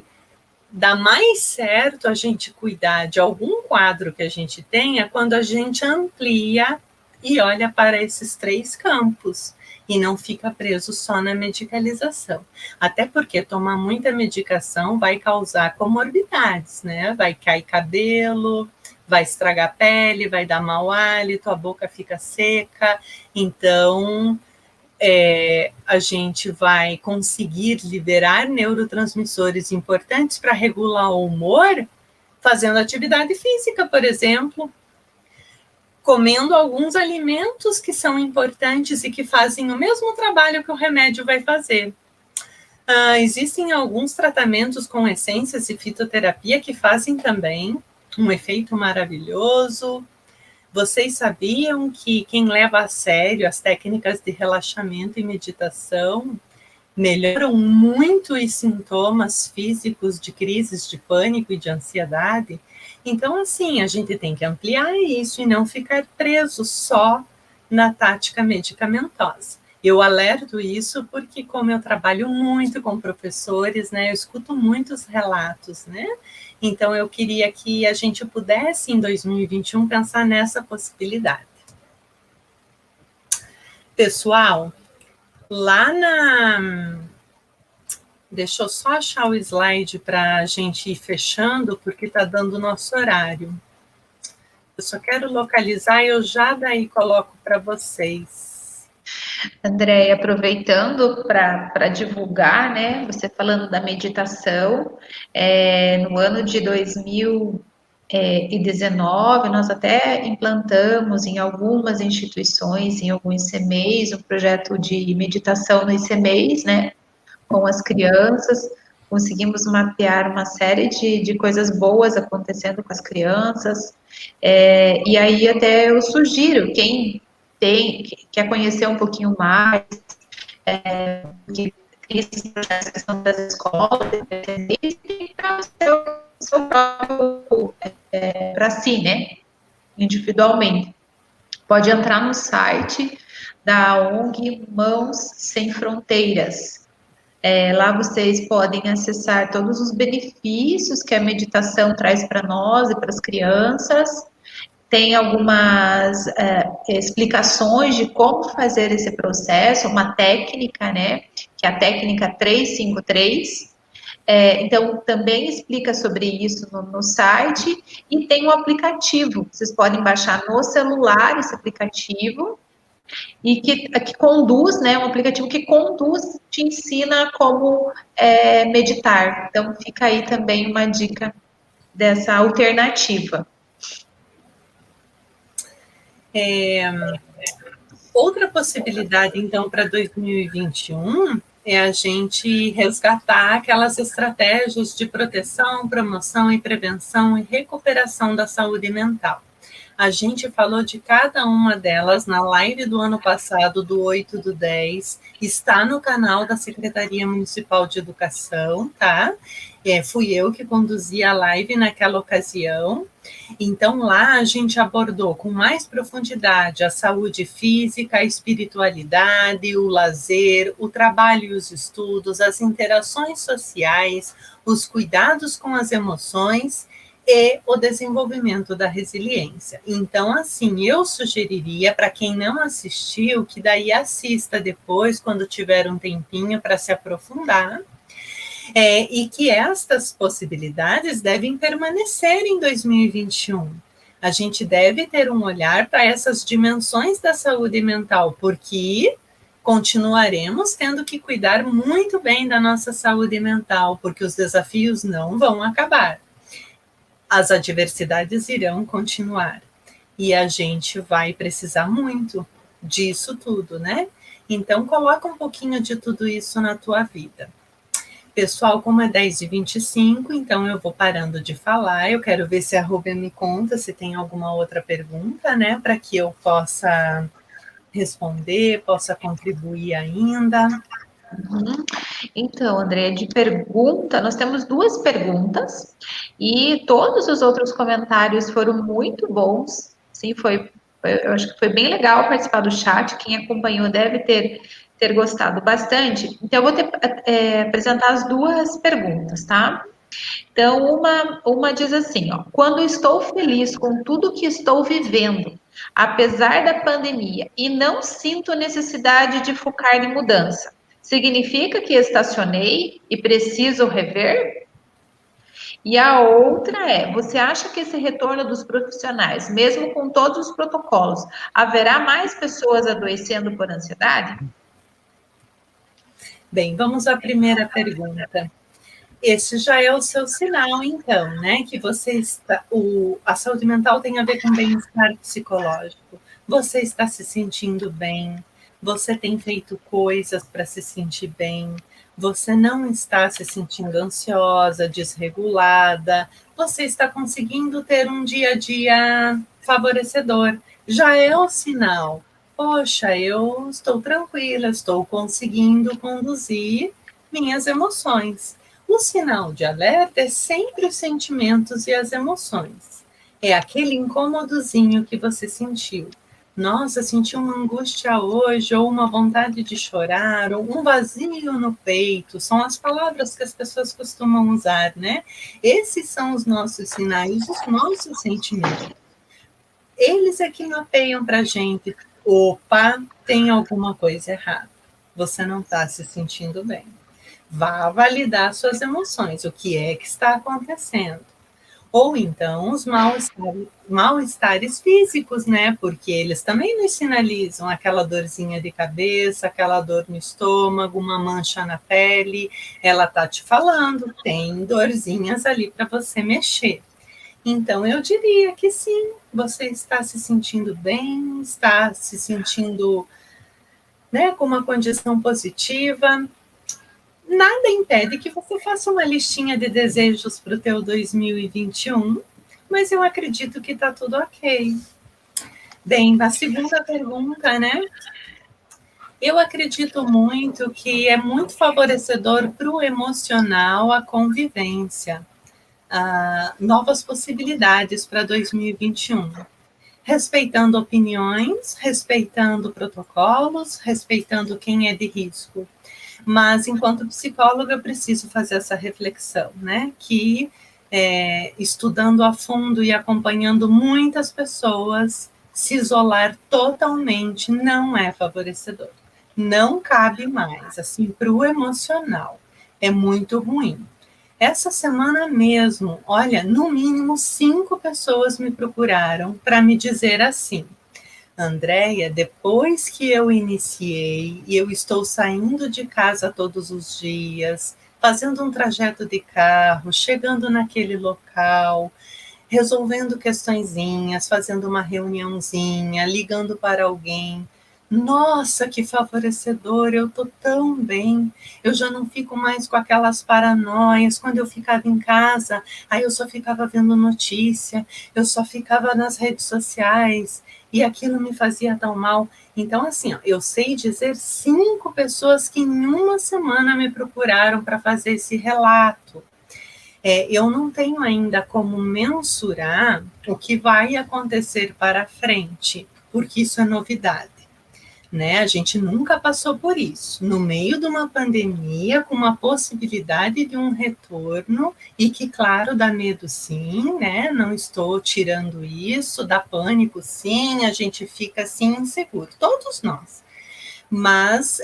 dá mais certo a gente cuidar de algum quadro que a gente tenha quando a gente amplia e olha para esses 3 campos e não fica preso só na medicalização. Até porque tomar muita medicação vai causar comorbidades, né? Vai cair cabelo, vai estragar a pele, vai dar mau hálito, a boca fica seca. Então, a gente vai conseguir liberar neurotransmissores importantes para regular o humor fazendo atividade física, por exemplo, comendo alguns alimentos que são importantes e que fazem o mesmo trabalho que o remédio vai fazer. Existem alguns tratamentos com essências e fitoterapia que fazem também um efeito maravilhoso. Vocês sabiam que quem leva a sério as técnicas de relaxamento e meditação melhoram muito os sintomas físicos de crises de pânico e de ansiedade? Então, assim, a gente tem que ampliar isso e não ficar preso só na tática medicamentosa. Eu alerto isso porque, como eu trabalho muito com professores, né, eu escuto muitos relatos, né? Então, eu queria que a gente pudesse, em 2021, pensar nessa possibilidade. Pessoal, lá na... Deixa eu só achar o slide para a gente ir fechando, porque está dando o nosso horário. Eu só quero localizar e eu já daí coloco para vocês. André, aproveitando para divulgar, né? Você falando da meditação, no ano de 2019, nós até implantamos em algumas instituições, em alguns ICMEIs, um projeto de meditação no ICMEIs, né? Com as crianças, conseguimos mapear uma série de coisas boas acontecendo com as crianças, e aí até eu sugiro, quem quer conhecer um pouquinho mais, que esses projetos que são das escolas, independentes, tem para o seu próprio, para si, né, individualmente. Pode entrar no site da ONG Mãos Sem Fronteiras. Lá vocês podem acessar todos os benefícios que a meditação traz para nós e para as crianças. Tem algumas explicações de como fazer esse processo, uma técnica, né? Que é a técnica 353. Então, também explica sobre isso no site. E tem um aplicativo, vocês podem baixar no celular esse aplicativo e que conduz, né, um aplicativo que conduz, te ensina como meditar. Então, fica aí também uma dica dessa alternativa. Outra possibilidade, então, para 2021 é a gente resgatar aquelas estratégias de proteção, promoção e prevenção e recuperação da saúde mental. A gente falou de cada uma delas na live do ano passado, do 8/10, está no canal da Secretaria Municipal de Educação, tá? Fui eu que conduzi a live naquela ocasião. Então, lá a gente abordou com mais profundidade a saúde física, a espiritualidade, o lazer, o trabalho e os estudos, as interações sociais, os cuidados com as emoções e o desenvolvimento da resiliência. Então, assim, eu sugeriria para quem não assistiu, que daí assista depois, quando tiver um tempinho para se aprofundar, e que estas possibilidades devem permanecer em 2021. A gente deve ter um olhar para essas dimensões da saúde mental, porque continuaremos tendo que cuidar muito bem da nossa saúde mental, porque os desafios não vão acabar. As adversidades irão continuar. E a gente vai precisar muito disso tudo, né? Então, coloca um pouquinho de tudo isso na tua vida. Pessoal, como é 10h25, então eu vou parando de falar. Eu quero ver se a Rubia me conta se tem alguma outra pergunta, né, para que eu possa responder, possa contribuir ainda. Então, André, de pergunta, nós temos 2 perguntas e todos os outros comentários foram muito bons. Sim, eu acho que foi bem legal participar do chat. Quem acompanhou deve ter gostado bastante. Então, eu vou apresentar as 2 perguntas, tá? Então, uma diz assim, ó, quando estou feliz com tudo que estou vivendo, apesar da pandemia, e não sinto necessidade de focar em mudança, significa que estacionei e preciso rever? E a outra é, você acha que esse retorno dos profissionais, mesmo com todos os protocolos, haverá mais pessoas adoecendo por ansiedade? Bem, vamos à primeira pergunta. Esse já é o seu sinal, então, né? Que você está. A saúde mental tem a ver com bem-estar psicológico. Você está se sentindo bem, você tem feito coisas para se sentir bem, você não está se sentindo ansiosa, desregulada, você está conseguindo ter um dia a dia favorecedor. Já é o sinal. Poxa, eu estou tranquila, estou conseguindo conduzir minhas emoções. O sinal de alerta é sempre os sentimentos e as emoções. É aquele incômodozinho que você sentiu. Nossa, senti uma angústia hoje, ou uma vontade de chorar, ou um vazio no peito. São as palavras que as pessoas costumam usar, né? Esses são os nossos sinais, os nossos sentimentos. Eles é que mapeiam para a gente. Opa, tem alguma coisa errada. Você não está se sentindo bem. Vá validar suas emoções, o que é que está acontecendo. Ou então os mal-estares físicos, né? Porque eles também nos sinalizam aquela dorzinha de cabeça, aquela dor no estômago, uma mancha na pele. Ela tá te falando, tem dorzinhas ali para você mexer. Então eu diria que sim, você está se sentindo bem, está se sentindo, né, com uma condição positiva. Nada impede que você faça uma listinha de desejos para o teu 2021, mas eu acredito que está tudo ok. Bem, a segunda pergunta, né? Eu acredito muito que é muito favorecedor para o emocional a convivência, novas possibilidades para 2021. Respeitando opiniões, respeitando protocolos, respeitando quem é de risco. Mas, enquanto psicóloga, eu preciso fazer essa reflexão, né? Que estudando a fundo e acompanhando muitas pessoas, se isolar totalmente não é favorecedor. Não cabe mais, assim, para o emocional. É muito ruim. Essa semana mesmo, olha, no mínimo 5 pessoas me procuraram para me dizer assim: Andréia, depois que eu iniciei e eu estou saindo de casa todos os dias, fazendo um trajeto de carro, chegando naquele local, resolvendo questõezinhas, fazendo uma reuniãozinha, ligando para alguém. Nossa, que favorecedor, eu estou tão bem, eu já não fico mais com aquelas paranoias. Quando eu ficava em casa, aí eu só ficava vendo notícia, eu só ficava nas redes sociais, e aquilo me fazia tão mal. Então, assim, ó, eu sei dizer 5 pessoas que em uma semana me procuraram para fazer esse relato. Eu não tenho ainda como mensurar o que vai acontecer para frente, porque isso é novidade. Né? A gente nunca passou por isso. No meio de uma pandemia, com uma possibilidade de um retorno, e que, claro, dá medo sim, né? Não estou tirando isso, dá pânico sim, a gente fica assim inseguro, todos nós. Mas,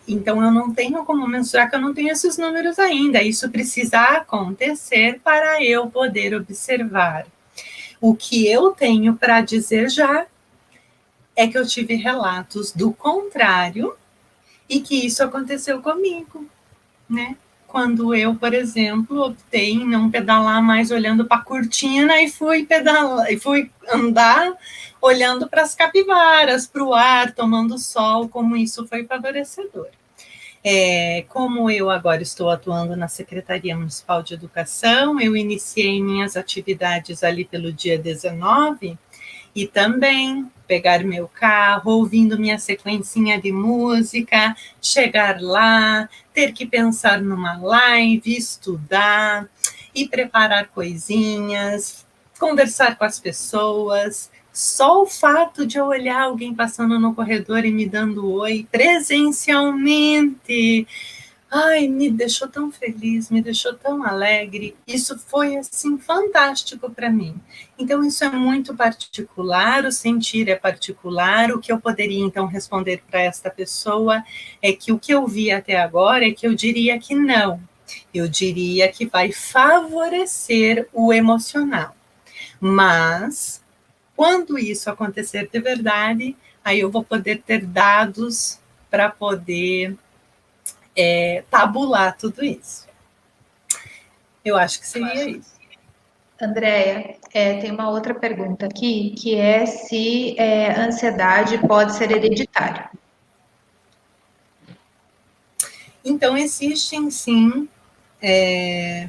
então eu não tenho como mensurar, que eu não tenho esses números ainda. Isso precisa acontecer para eu poder observar. O que eu tenho para dizer já é que eu tive relatos do contrário e que isso aconteceu comigo, né? quando eu, por exemplo, optei em não pedalar mais olhando para a cortina e fui pedalar, e fui andar olhando para as capivaras, para o ar, tomando sol, como isso foi favorecedor. Como eu agora estou atuando na Secretaria Municipal de Educação, eu iniciei minhas atividades ali pelo dia 19, e também pegar meu carro, ouvindo minha sequencinha de música, chegar lá, ter que pensar numa live, estudar e preparar coisinhas, conversar com as pessoas. Só o fato de eu olhar alguém passando no corredor e me dando oi presencialmente, ai, me deixou tão feliz, me deixou tão alegre. Isso foi, assim, fantástico para mim. Então, isso é muito particular, o sentir é particular. O que eu poderia, então, responder para esta pessoa é que o que eu vi até agora é que eu diria que não. Eu diria que vai favorecer o emocional. Mas, quando isso acontecer de verdade, aí eu vou poder ter dados para poder tabular tudo isso. Eu acho que seria isso. Andréia, tem uma outra pergunta aqui, que é se a ansiedade pode ser hereditária. Então, existem sim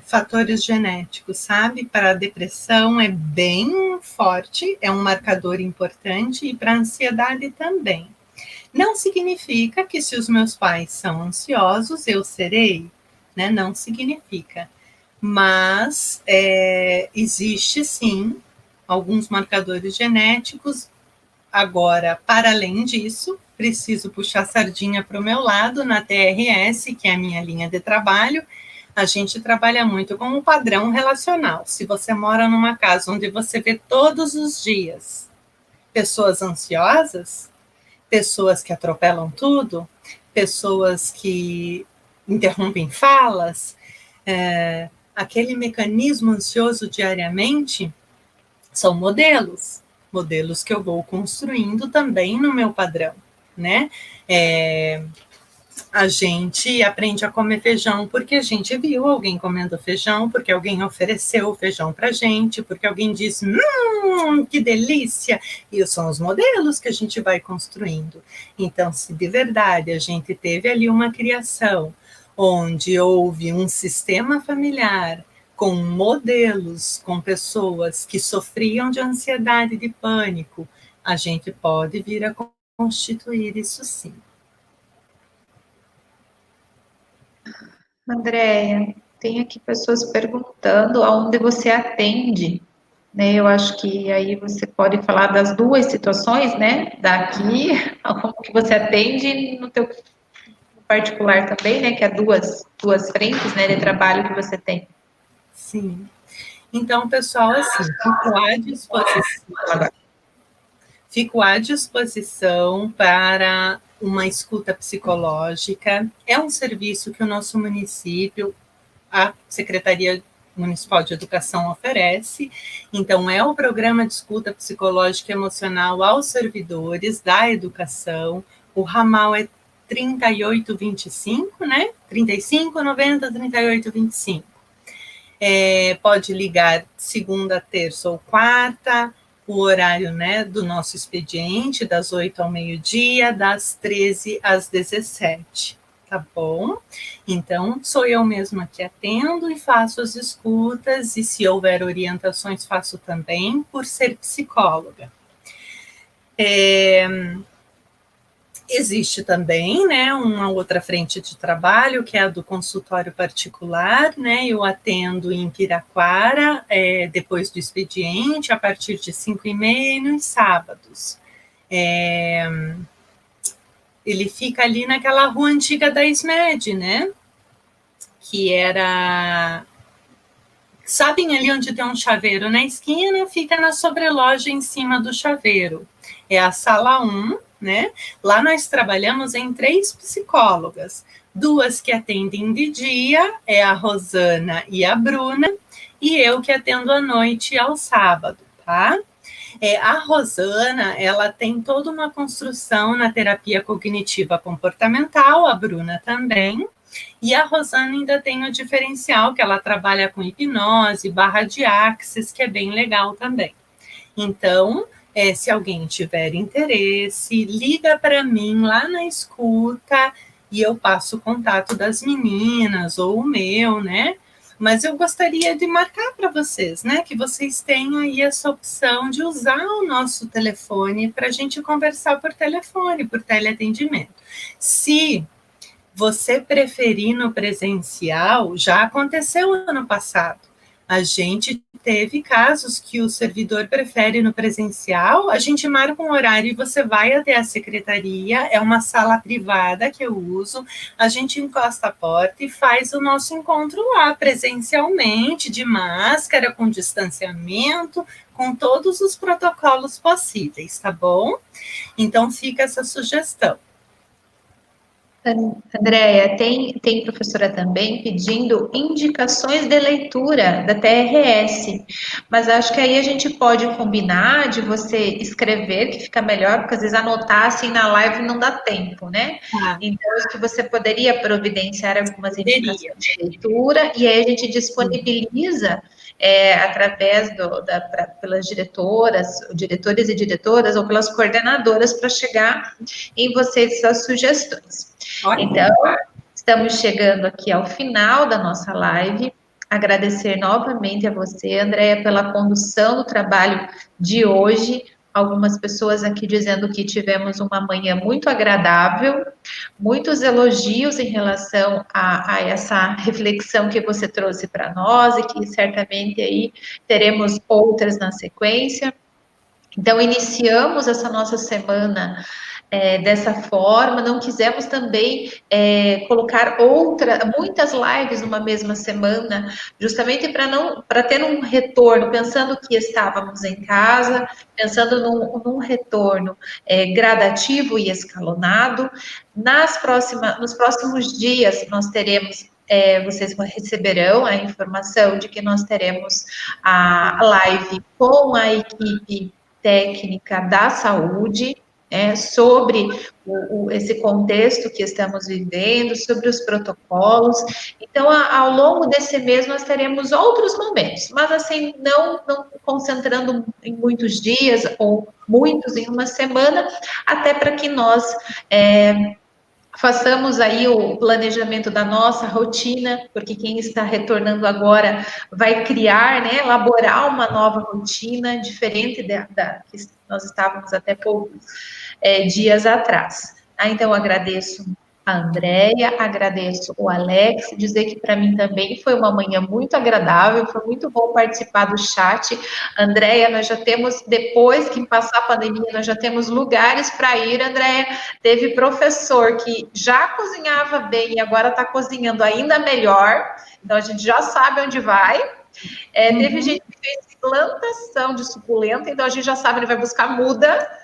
fatores genéticos, sabe? Para a depressão é bem forte, é um marcador importante, e para a ansiedade também. Não significa que se os meus pais são ansiosos, eu serei, né? Não significa. Mas existe sim alguns marcadores genéticos. Agora, para além disso, preciso puxar a sardinha para o meu lado. Na TRS, que é a minha linha de trabalho, a gente trabalha muito com um padrão relacional. Se você mora numa casa onde você vê todos os dias pessoas ansiosas, pessoas que atropelam tudo, pessoas que interrompem falas, aquele mecanismo ansioso diariamente, são modelos que eu vou construindo também no meu padrão, né? A gente aprende a comer feijão porque a gente viu alguém comendo feijão, porque alguém ofereceu o feijão para a gente, porque alguém disse, que delícia! E são os modelos que a gente vai construindo. Então, se de verdade a gente teve ali uma criação onde houve um sistema familiar com modelos, com pessoas que sofriam de ansiedade, de pânico, a gente pode vir a constituir isso sim. Andréia, tem aqui pessoas perguntando aonde você atende, né? Eu acho que aí você pode falar das duas situações, né? Daqui, como que você atende no teu particular também, né? Que é duas frentes, né, de trabalho que você tem. Sim. Então, pessoal, assim, fico à disposição para uma escuta psicológica. É um serviço que o nosso município, a Secretaria Municipal de Educação, oferece. Então, é o programa de escuta psicológica e emocional aos servidores da educação. O ramal é 3825, né? 3590 3825. Pode ligar segunda, terça ou quarta, o horário, né, do nosso expediente, das 8 ao meio-dia, das 13 às 17, tá bom? Então, sou eu mesma que atendo e faço as escutas, e se houver orientações, faço também, por ser psicóloga. Existe também, né, uma outra frente de trabalho, que é a do consultório particular, né, eu atendo em Piraquara, depois do expediente, a partir de 5h30, nos sábados. Ele fica ali naquela rua antiga da SMED, né, que era... Sabem ali onde tem um chaveiro na esquina? Fica na sobreloja em cima do chaveiro. É a sala 1, né? Lá nós trabalhamos em 3 psicólogas. 2 que atendem de dia, é a Rosana e a Bruna, e eu que atendo à noite e ao sábado, tá? A Rosana, ela tem toda uma construção na terapia cognitiva comportamental, a Bruna também, E a Rosana ainda tem o diferencial, que ela trabalha com hipnose, barra de axis, que é bem legal também. Então, se alguém tiver interesse, liga para mim lá na escuta e eu passo o contato das meninas ou o meu, né? Mas eu gostaria de marcar para vocês, né? Que vocês tenham aí essa opção de usar o nosso telefone para a gente conversar por telefone, por teleatendimento. Se você preferir no presencial, já aconteceu ano passado. A gente teve casos que o servidor prefere no presencial, a gente marca um horário e você vai até a secretaria, é uma sala privada que eu uso, a gente encosta a porta e faz o nosso encontro lá, presencialmente, de máscara, com distanciamento, com todos os protocolos possíveis, tá bom? Então, fica essa sugestão. Andréia, tem professora também pedindo indicações de leitura da TRS, mas acho que aí a gente pode combinar de você escrever, que fica melhor, porque às vezes anotar assim na live não dá tempo, né? Então, acho que você poderia providenciar algumas indicações de leitura, e aí a gente disponibiliza através pelas diretores e diretoras, ou pelas coordenadoras, para chegar em vocês essas sugestões. Então, estamos chegando aqui ao final da nossa live. Agradecer novamente a você, Andréia, pela condução do trabalho de hoje. Algumas pessoas aqui dizendo que tivemos uma manhã muito agradável, muitos elogios em relação a essa reflexão que você trouxe para nós e que certamente aí teremos outras na sequência. Então, iniciamos essa nossa semana dessa forma, não quisemos também colocar muitas lives numa mesma semana, justamente para ter um retorno, pensando que estávamos em casa, pensando num retorno gradativo e escalonado. Nos próximos dias, nós teremos vocês receberão a informação de que nós teremos a live com a equipe técnica da saúde, sobre esse contexto que estamos vivendo, sobre os protocolos. Então, ao longo desse mês, nós teremos outros momentos, mas assim, não concentrando em muitos dias, ou muitos em uma semana, até para que nós façamos aí o planejamento da nossa rotina, porque quem está retornando agora vai criar, né, elaborar uma nova rotina, diferente da que nós estávamos até poucos dias atrás. Então, agradeço a Andréia, agradeço o Alex, dizer que para mim também foi uma manhã muito agradável, foi muito bom participar do chat. Andréia, nós já temos, depois que passar a pandemia, nós já temos lugares para ir, Andréia. Teve professor que já cozinhava bem e agora está cozinhando ainda melhor, então a gente já sabe onde vai. Teve gente que fez plantação de suculenta, então a gente já sabe onde vai buscar muda.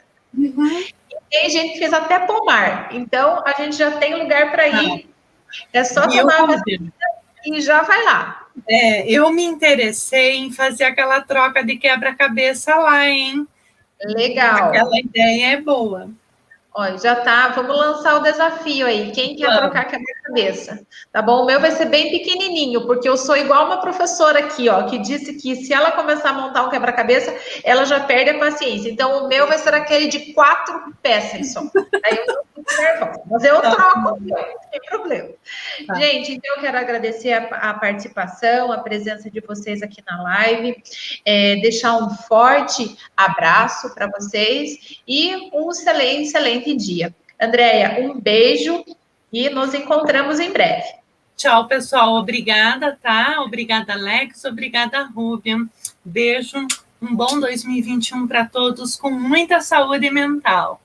Tem gente que fez até pomar, então a gente já tem lugar para ir, é só tomar a vacina e já vai lá. Eu me interessei em fazer aquela troca de quebra-cabeça lá, hein? Legal. Aquela ideia é boa. Olha, já tá, vamos lançar o desafio aí, quem quer trocar quebra-cabeça, tá bom? O meu vai ser bem pequenininho, porque eu sou igual uma professora aqui, ó, que disse que se ela começar a montar um quebra-cabeça, ela já perde a paciência, então o meu vai ser aquele de 4 peças só, aí eu não fico nervosa, mas eu troco o meu, não tem problema. Gente, então eu quero agradecer a participação, a presença de vocês aqui na live, deixar um forte abraço para vocês e um excelente dia. Andréia, um beijo e nos encontramos em breve. Tchau, pessoal. Obrigada, tá? Obrigada, Alex. Obrigada, Rúbia. Beijo. Um bom 2021 para todos, com muita saúde mental.